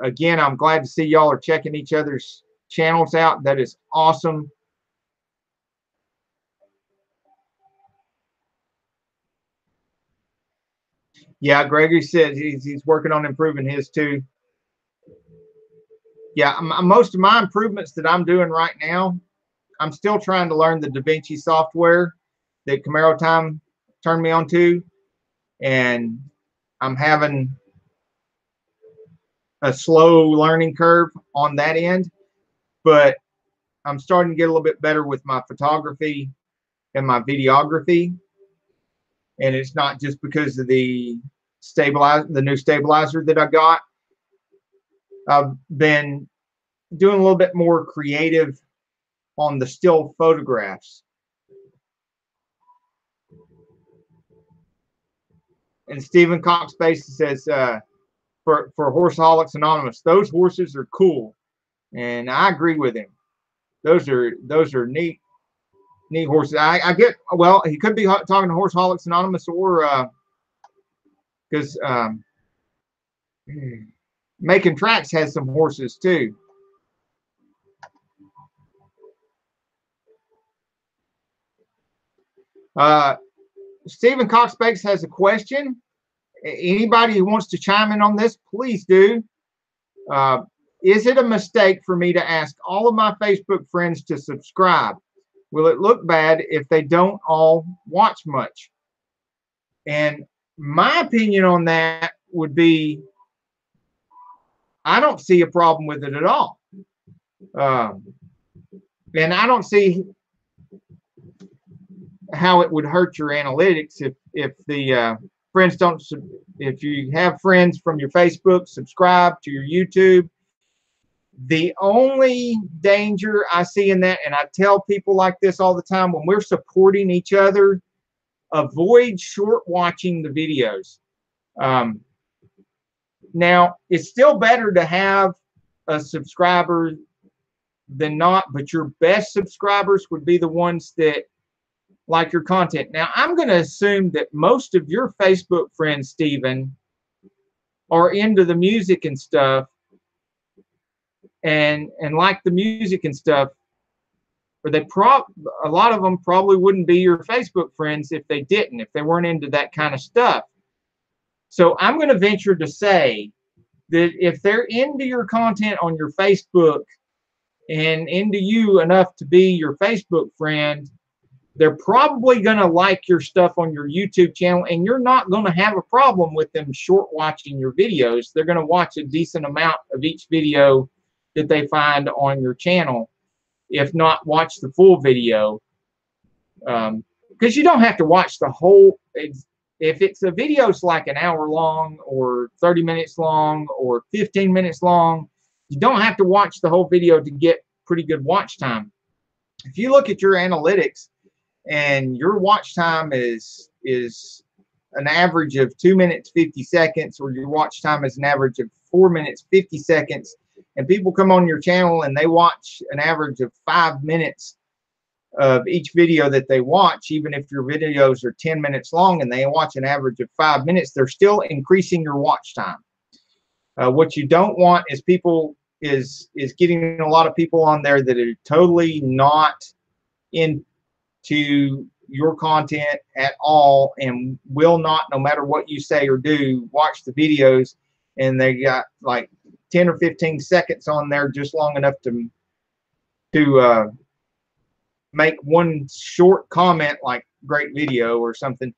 Again, I'm glad to see y'all are checking each other's channels out. That is awesome. Yeah, Gregory said he's working on improving his too. Yeah, most of my improvements that I'm doing right now, I'm still trying to learn the DaVinci software that Camaro Time turned me on to, and I'm having a slow learning curve on that end, but I'm starting to get a little bit better with my photography and my videography. And it's not just because of the new stabilizer that I got. I've been doing a little bit more creative on the still photographs. And Stephen Cox Basie says, for Horseaholics Anonymous, those horses are cool. And I agree with him. Those are neat horses. I get, well, he could be talking to Horseaholics Anonymous, or because Making Tracks has some horses too. Stephen Cox Bakes has a question. Anybody who wants to chime in on this, please do. Is it a mistake for me to ask all of my Facebook friends to subscribe? Will it look bad if they don't all watch much? And my opinion on that would be, I don't see a problem with it at all. And I don't see how it would hurt your analytics if the friends don't, if you have friends from your Facebook subscribe to your YouTube. The only danger I see in that, and I tell people like this all the time, when we're supporting each other, avoid short watching the videos. Now, it's still better to have a subscriber than not, but your best subscribers would be the ones that like your content. Now, I'm going to assume that most of your Facebook friends, Stephen, are into the music and stuff, and like the music and stuff, or a lot of them probably wouldn't be your Facebook friends if they weren't into that kind of stuff. So I'm going to venture to say that if they're into your content on your Facebook and into you enough to be your Facebook friend, they're probably going to like your stuff on your YouTube channel, and you're not going to have a problem with them short watching your videos. They're going to watch a decent amount of each video that they find on your channel, if not watch the full video. Because you don't have to watch the whole. If it's a video's like an hour long or 30 minutes long or 15 minutes long, you don't have to watch the whole video to get pretty good watch time. If you look at your analytics and your watch time is an average of 2 minutes 50 seconds, or your watch time is an average of 4 minutes 50 seconds, and people come on your channel and they watch an average of 5 minutes of each video that they watch, even if your videos are 10 minutes long and they watch an average of 5 minutes, they're still increasing your watch time. What you don't want is getting a lot of people on there that are totally not into your content at all and will not, no matter what you say or do, watch the videos, and they got like 10 or 15 seconds on there, just long enough to make one short comment like great video or something,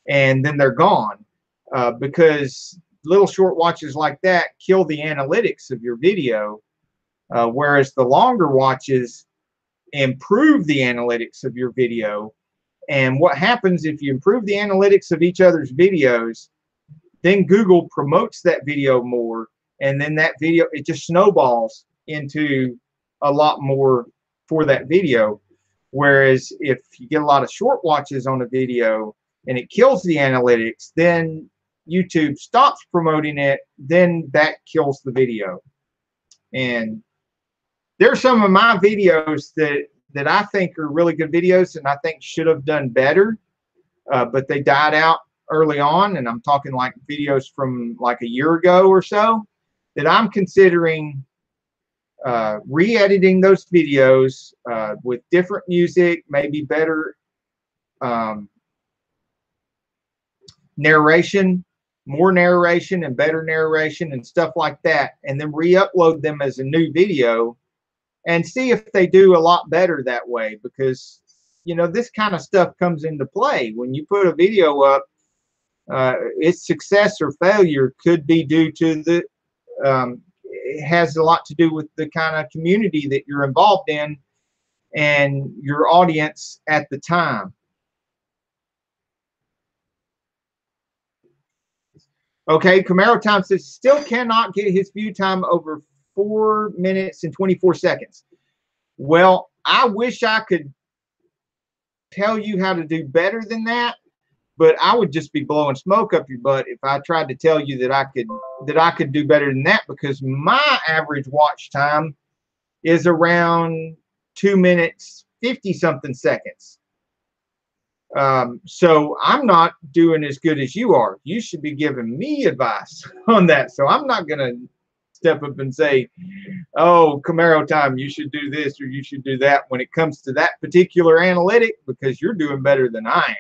and then they're gone, because little short watches like that kill the analytics of your video, whereas the longer watches improve the analytics of your video. And what happens if you improve the analytics of each other's videos, then Google promotes that video more, and then that video, it just snowballs into a lot more for that video. Whereas if you get a lot of short watches on a video and it kills the analytics, then YouTube stops promoting it, then that kills the video. And there's some of my videos that I think are really good videos and I think should have done better, but they died out early on, and I'm talking like videos from like a year ago or so, that I'm considering re-editing those videos with different music, maybe better narration, more narration and better narration and stuff like that, and then re-upload them as a new video and see if they do a lot better that way. Because, you know, this kind of stuff comes into play when you put a video up. Its success or failure could be due to the it has a lot to do with the kind of community that you're involved in and your audience at the time. Okay, Camaro Time says still cannot get his view time over 4 minutes and 24 seconds. Well, I wish I could tell you how to do better than that, but I would just be blowing smoke up your butt if I tried to tell you that I could do better than that, because my average watch time is around 2 minutes 50 something seconds. So I'm not doing as good as you are. You should be giving me advice on that. So I'm not going to step up and say, oh, Camaro Time, you should do this or you should do that when it comes to that particular analytic, because you're doing better than I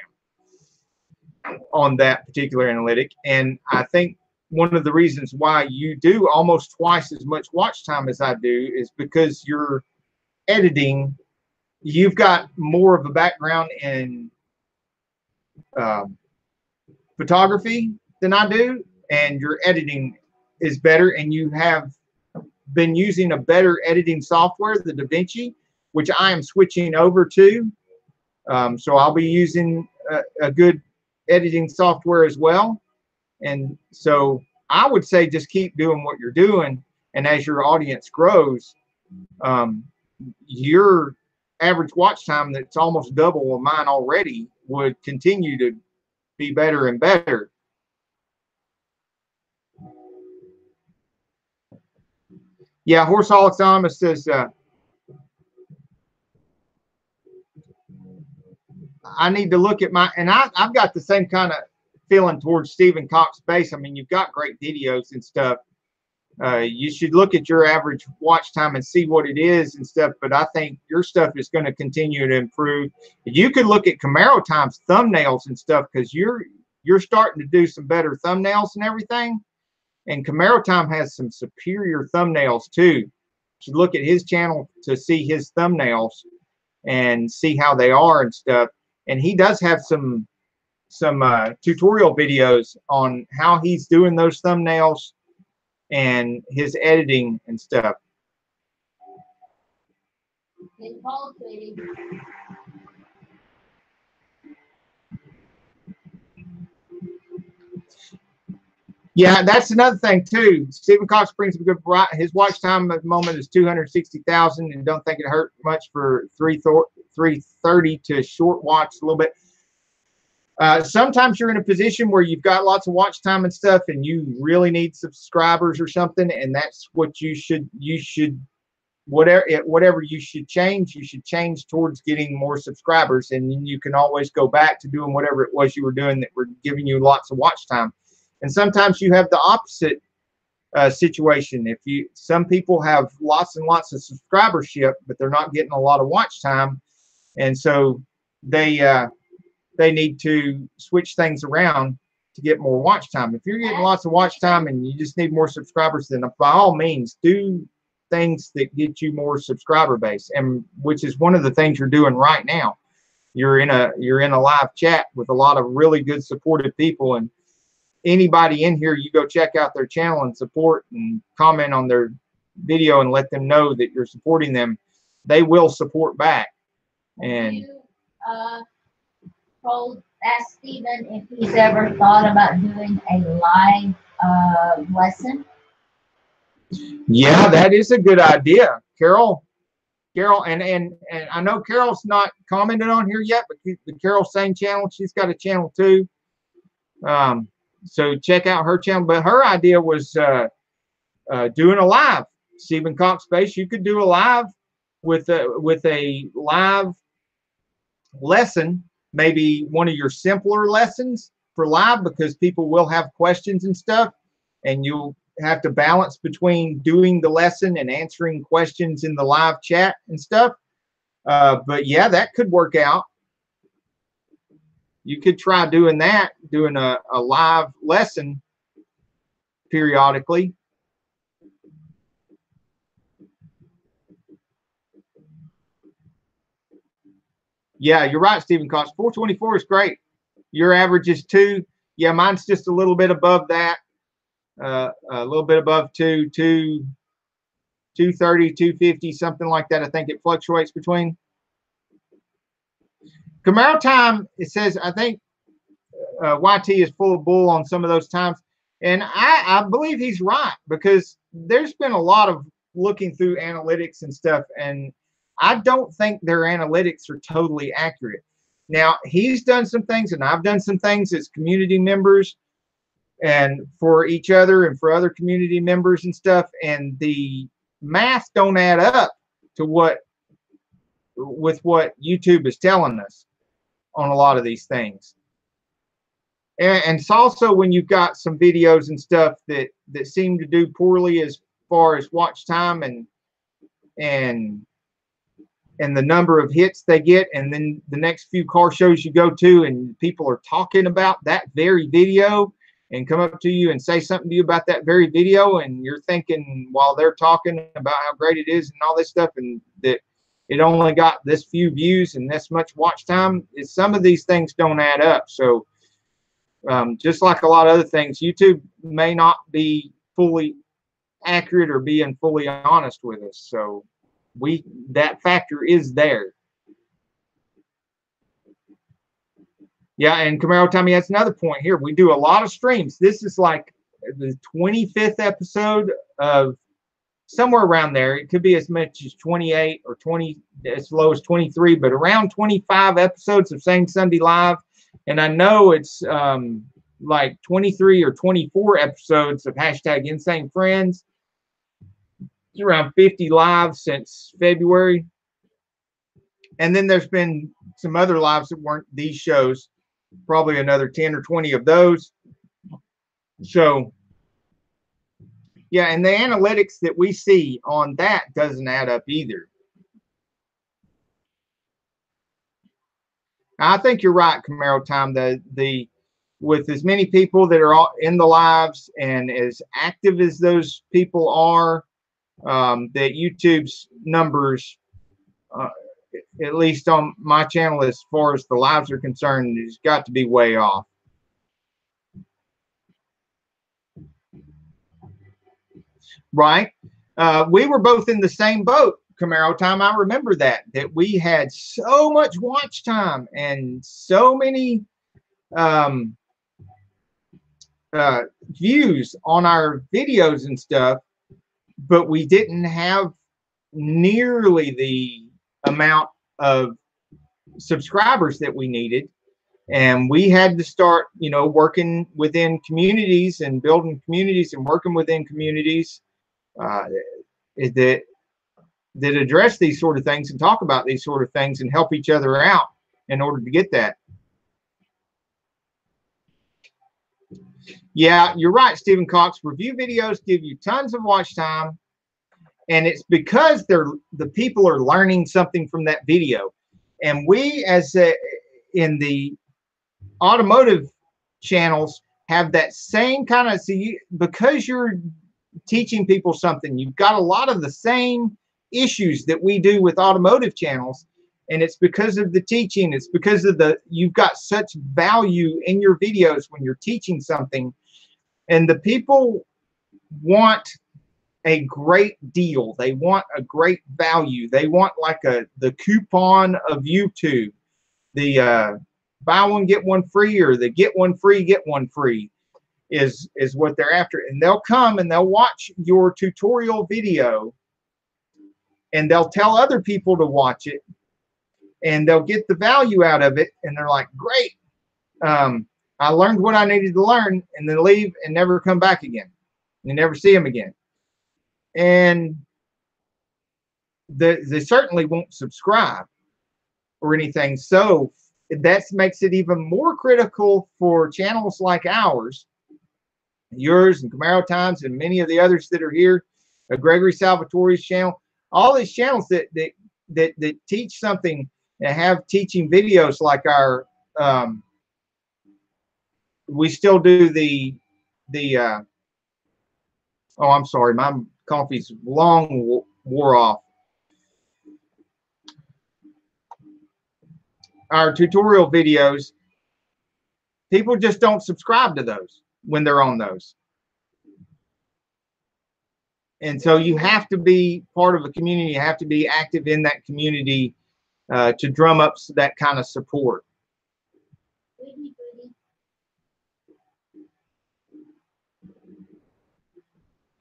am on that particular analytic. And I think one of the reasons why you do almost twice as much watch time as I do is because you're editing. You've got more of a background in photography than I do, and your editing is better, and you have been using a better editing software, the DaVinci, which I am switching over to. So I'll be using a good editing software as well. And so I would say just keep doing what you're doing, and as your audience grows, your average watch time that's almost double of mine already would continue to be better and better. Yeah, Horseholics Anonymous says, I need to look at my, and I've got the same kind of feeling towards Stephen Cox Base. I mean, you've got great videos and stuff. You should look at your average watch time and see what it is and stuff, but I think your stuff is going to continue to improve. You could look at Camaro Time's thumbnails and stuff, because you're starting to do some better thumbnails and everything. And Camaro Time has some superior thumbnails too. You should look at his channel to see his thumbnails and see how they are and stuff. and he does have some tutorial videos on how he's doing those thumbnails and his editing and stuff. Good call, sweetie. Yeah, that's another thing too. Stephen Cox brings up a good. His watch time at the moment is 260,000, and don't think it hurt much for 330 to short watch a little bit. Sometimes you're in a position where you've got lots of watch time and stuff, and you really need subscribers or something, and that's what you should whatever you should change. You should change towards getting more subscribers, and then you can always go back to doing whatever it was you were doing that were giving you lots of watch time. And sometimes you have the opposite situation. Some people have lots and lots of subscribership, but they're not getting a lot of watch time, and so they need to switch things around to get more watch time. If you're getting lots of watch time and you just need more subscribers, then by all means do things that get you more subscriber base, and which is one of the things you're doing right now. You're in a live chat with a lot of really good supportive people, and anybody in here, you go check out their channel and support and comment on their video and let them know that you're supporting them. They will support back. And ask Stephen if he's ever thought about doing a live lesson. Yeah, that is a good idea, Carol, and I know Carol's not commented on here yet, but the Carol Sane channel, she's got a channel too. So check out her channel. But her idea was doing a live. Stephen Cox Space, you could do a live with a live lesson, maybe one of your simpler lessons for live, because people will have questions and stuff, and you'll have to balance between doing the lesson and answering questions in the live chat and stuff. But yeah, that could work out. You could try doing that, doing a live lesson periodically. Yeah, you're right, Stephen Cox. 424 is great. Your average is 2. Yeah, mine's just a little bit above that. A little bit above 230, 250, something like that. I think it fluctuates between. Camaro time, it says, I think YT is full of bull on some of those times. And I believe he's right, because there's been a lot of looking through analytics and stuff, and I don't think their analytics are totally accurate. Now, he's done some things, and I've done some things as community members and for each other and for other community members and stuff, and the math don't add up to what YouTube is telling us on a lot of these things. And it's also when you've got some videos and stuff that seem to do poorly as far as watch time and the number of hits they get, and then the next few car shows you go to and people are talking about that very video and come up to you and say something to you about that very video, and you're thinking while they're talking about how great it is and all this stuff, and that it only got this few views and this much watch time, some of these things don't add up. So just like a lot of other things, YouTube may not be fully accurate or being fully honest with us. So that factor is there. Yeah, and Camaro Tommy, that's another point here. We do a lot of streams. This is like the 25th episode of somewhere around there. It could be as much as 28 or 20, as low as 23, but around 25 episodes of Sane Sunday Live. And I know it's like 23 or 24 episodes of #Insane Friends. It's around 50 lives since February. And then there's been some other lives that weren't these shows, probably another 10 or 20 of those. So, yeah, and the analytics that we see on that doesn't add up either. I think you're right, Camaro Time. With as many people that are in the lives and as active as those people are, that YouTube's numbers at least on my channel, as far as the lives are concerned, it's got to be way off. Right? We were both in the same boat, Camaro time. I remember that we had so much watch time and so many views on our videos and stuff, but we didn't have nearly the amount of subscribers that we needed. And we had to start, you know, working within communities and building communities and working within communities that address these sort of things and talk about these sort of things and help each other out in order to get that. Yeah, you're right, Stephen Cox. Review videos give you tons of watch time, and it's because the people are learning something from that video. And we, as in the automotive channels, have that same kind of, because you're teaching people something, you've got a lot of the same issues that we do with automotive channels, and it's because of the teaching. It's because of you've got such value in your videos when you're teaching something, and the people want a great deal. They want a great value. They want like the coupon of YouTube, the buy one get one free, or the get one free get one free is what they're after. And they'll come and they'll watch your tutorial video and they'll tell other people to watch it, and they'll get the value out of it, and they're like, great, I learned what I needed to learn, and then leave and never come back again. You never see them again. And they certainly won't subscribe or anything. So that makes it even more critical for channels like ours, yours and Camaro Times, and many of the others that are here, Gregory Salvatore's channel, all these channels that teach something and have teaching videos like our, we still do oh, I'm sorry, my coffee's long wore off. Our tutorial videos, people just don't subscribe to those when they're on those. And so you have to be part of a community. You have to be active in that community to drum up that kind of support.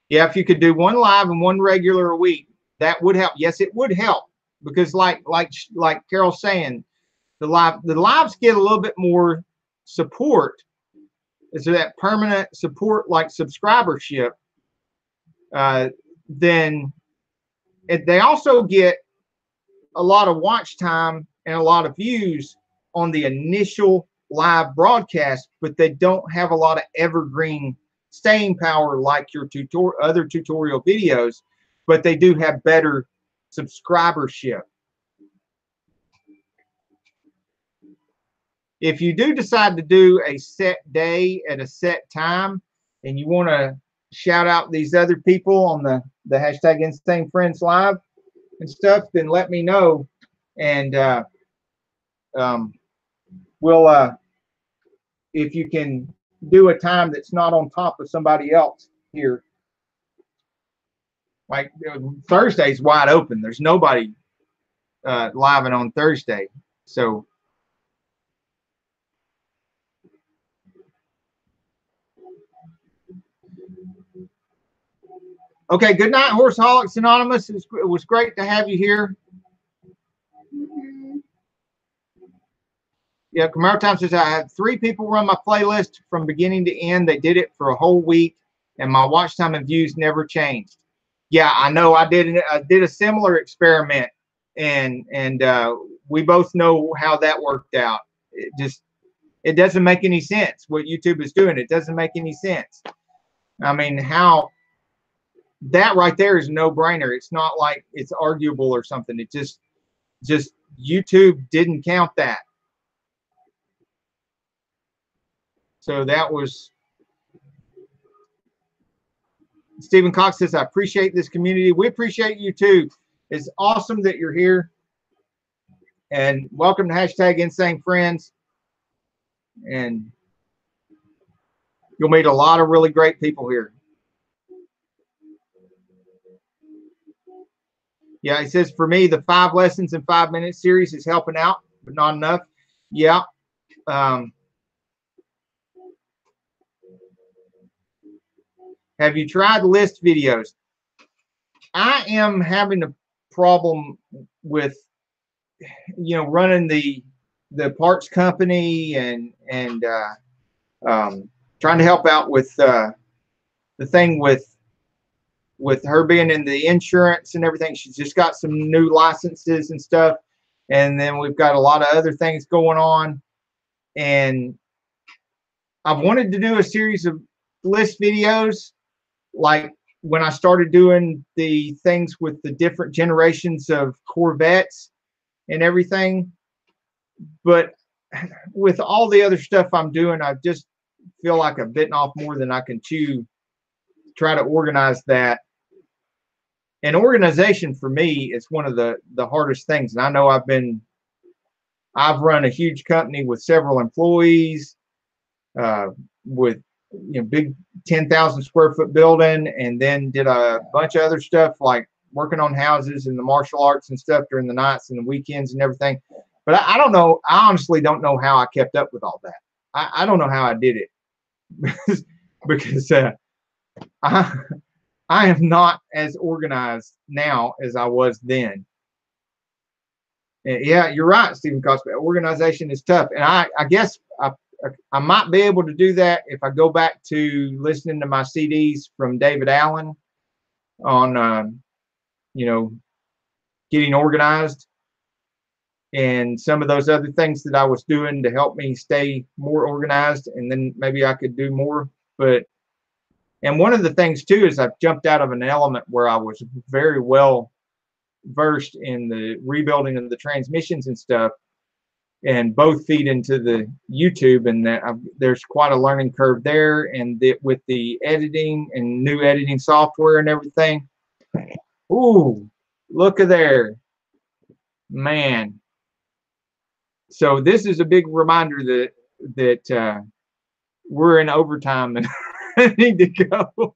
Yeah, if you could do one live and one regular a week, that would help. Yes, it would help, because like Carol's saying, the lives get a little bit more support. Is that permanent support, like subscribership? Then they also get a lot of watch time and a lot of views on the initial live broadcast, but they don't have a lot of evergreen staying power like your other tutorial videos, but they do have better subscribership. If you do decide to do a set day at a set time, and you want to shout out these other people on the hashtag Insane Friends Live and stuff, then let me know, and we'll if you can do a time that's not on top of somebody else here. Like Thursday's wide open. There's nobody living on Thursday, so. Okay, good night, Horseholics Anonymous. It was great to have you here. Yeah, Camaro Time says, I had 3 people run my playlist from beginning to end. They did it for a whole week, and my watch time and views never changed. Yeah, I know. I did a similar experiment, and we both know how that worked out. It doesn't make any sense what YouTube is doing. It doesn't make any sense. I mean, how that right there is a no-brainer. It's not like it's arguable or something. It just YouTube didn't count that. So that was. Stephen Cox says, I appreciate this community. We appreciate you too. It's awesome that you're here. And welcome to hashtag Insane Friends. And you'll meet a lot of really great people here. Yeah, he says, for me, the 5 lessons in 5 minutes series is helping out, but not enough. Yeah. Have you tried list videos? I am having a problem with, running the parts company and trying to help out with the thing with her being in the insurance and everything. She's just got some new licenses and stuff, and then we've got a lot of other things going on. And I've wanted to do a series of list videos, like when I started doing the things with the different generations of Corvettes and everything. But with all the other stuff I'm doing, I just feel like I've bitten off more than I can chew. Try to organize that. And organization for me is one of the hardest things. And I know I've run a huge company with several employees, with big 10,000 square foot building, and then did a bunch of other stuff like working on houses and the martial arts and stuff during the nights and the weekends and everything. But I don't know. I honestly don't know how I kept up with all that. I don't know how I did it because I am not as organized now as I was then. Yeah, you're right, Stephen Cosby. Organization is tough, and I guess I might be able to do that if I go back to listening to my CDs from David Allen on, getting organized and some of those other things that I was doing to help me stay more organized, and then maybe I could do more. And one of the things too is I've jumped out of an element where I was very well versed in the rebuilding of the transmissions and stuff, and both feed into the YouTube, and that there's quite a learning curve there, and with the editing and new editing software and everything. Ooh, look at there, man. So this is a big reminder that we're in overtime and I need to go.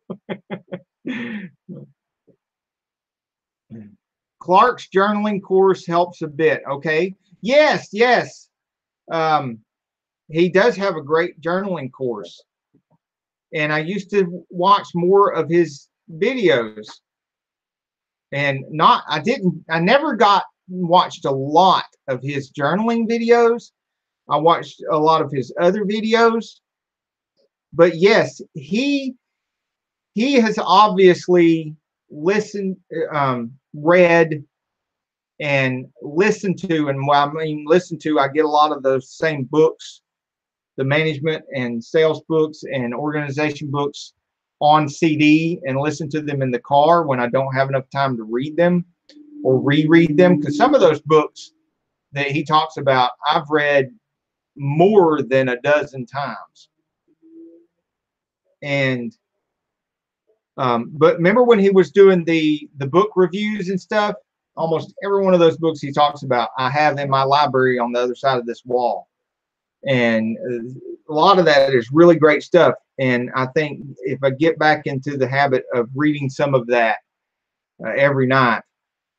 Clark's journaling course helps a bit. Okay. Yes. He does have a great journaling course. And I used to watch more of his videos. And I never watched a lot of his journaling videos. I watched a lot of his other videos. But yes, he has obviously listened, read, and listened to, and when I mean listen to, I get a lot of those same books, the management and sales books and organization books on CD, and listen to them in the car when I don't have enough time to read them or reread them. Because some of those books that he talks about, I've read more than a dozen times. And but remember when he was doing the book reviews and stuff, almost every one of those books he talks about I have in my library on the other side of this wall. And a lot of that is really great stuff. And I think if I get back into the habit of reading some of that every night,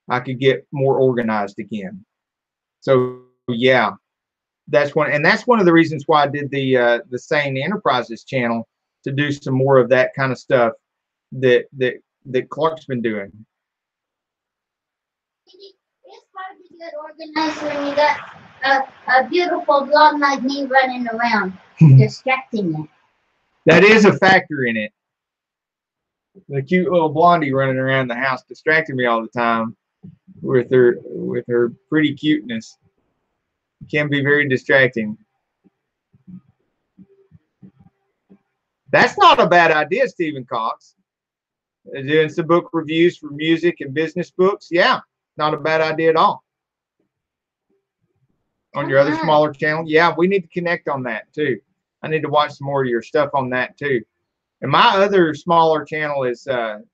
I could get more organized again. So yeah, that's one of the reasons why I did the Sane Enterprises channel, to do some more of that kind of stuff that Clark's been doing. It's hard to get organized when you got a beautiful blonde like me running around, distracting you. That is a factor in it. The cute little blondie running around the house distracting me all the time with her pretty cuteness. Can be very distracting. That's not a bad idea, Stephen Cox. Doing some book reviews for music and business books. Yeah, not a bad idea at all. On your other smaller channel. Yeah, we need to connect on that too. I need to watch some more of your stuff on that too. And my other smaller channel is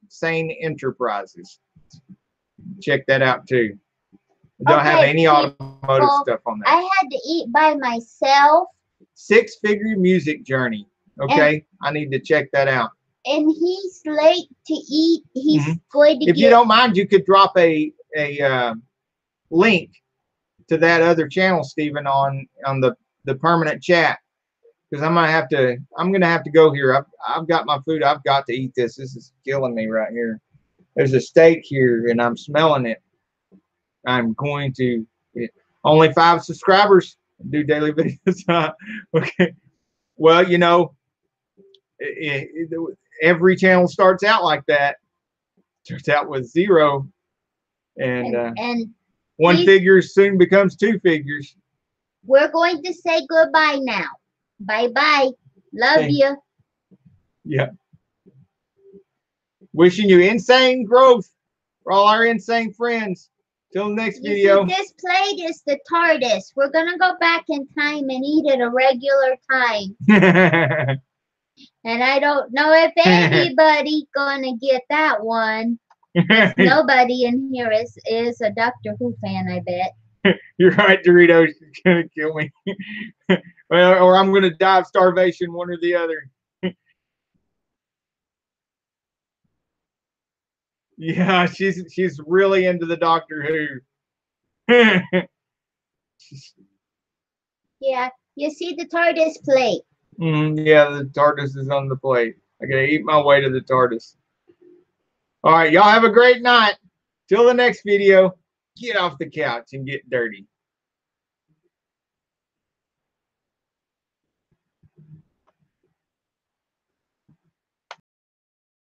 Sane Enterprises. Check that out too. Don't have Okay, any automotive stuff on I there. had to eat by myself, Six-figure music journey. Okay, I need to check that out. and he's late to eat. He's going to If you get. don't mind, you could drop a link to that other channel, Stephen, on the permanent chat, because I'm gonna have to go here. I've got my food. I've got to eat this. This is killing me right here. There's a steak here, and I'm smelling it. I'm going to. Only 5 subscribers. Do daily videos. Okay. Well, you know, every channel starts out like that. Starts out with 0, and one figure soon becomes 2 figures. We're going to say goodbye now. Bye-bye. Love you. Yeah. Wishing you insane growth for all our insane friends. Till the next video. See, this plate is the TARDIS. We're going to go back in time and eat at a regular time. And I don't know if anybody's going to get that one. Nobody in here is a Doctor Who fan, I bet. You're right, Doritos. You're going to kill me. Well, or I'm going to die of starvation, one or the other. Yeah, she's really into the Doctor Who. Yeah, you see the TARDIS plate. Yeah, the TARDIS is on the plate. I gotta eat my way to the TARDIS. All right, y'all have a great night. Till the next video, get off the couch and get dirty.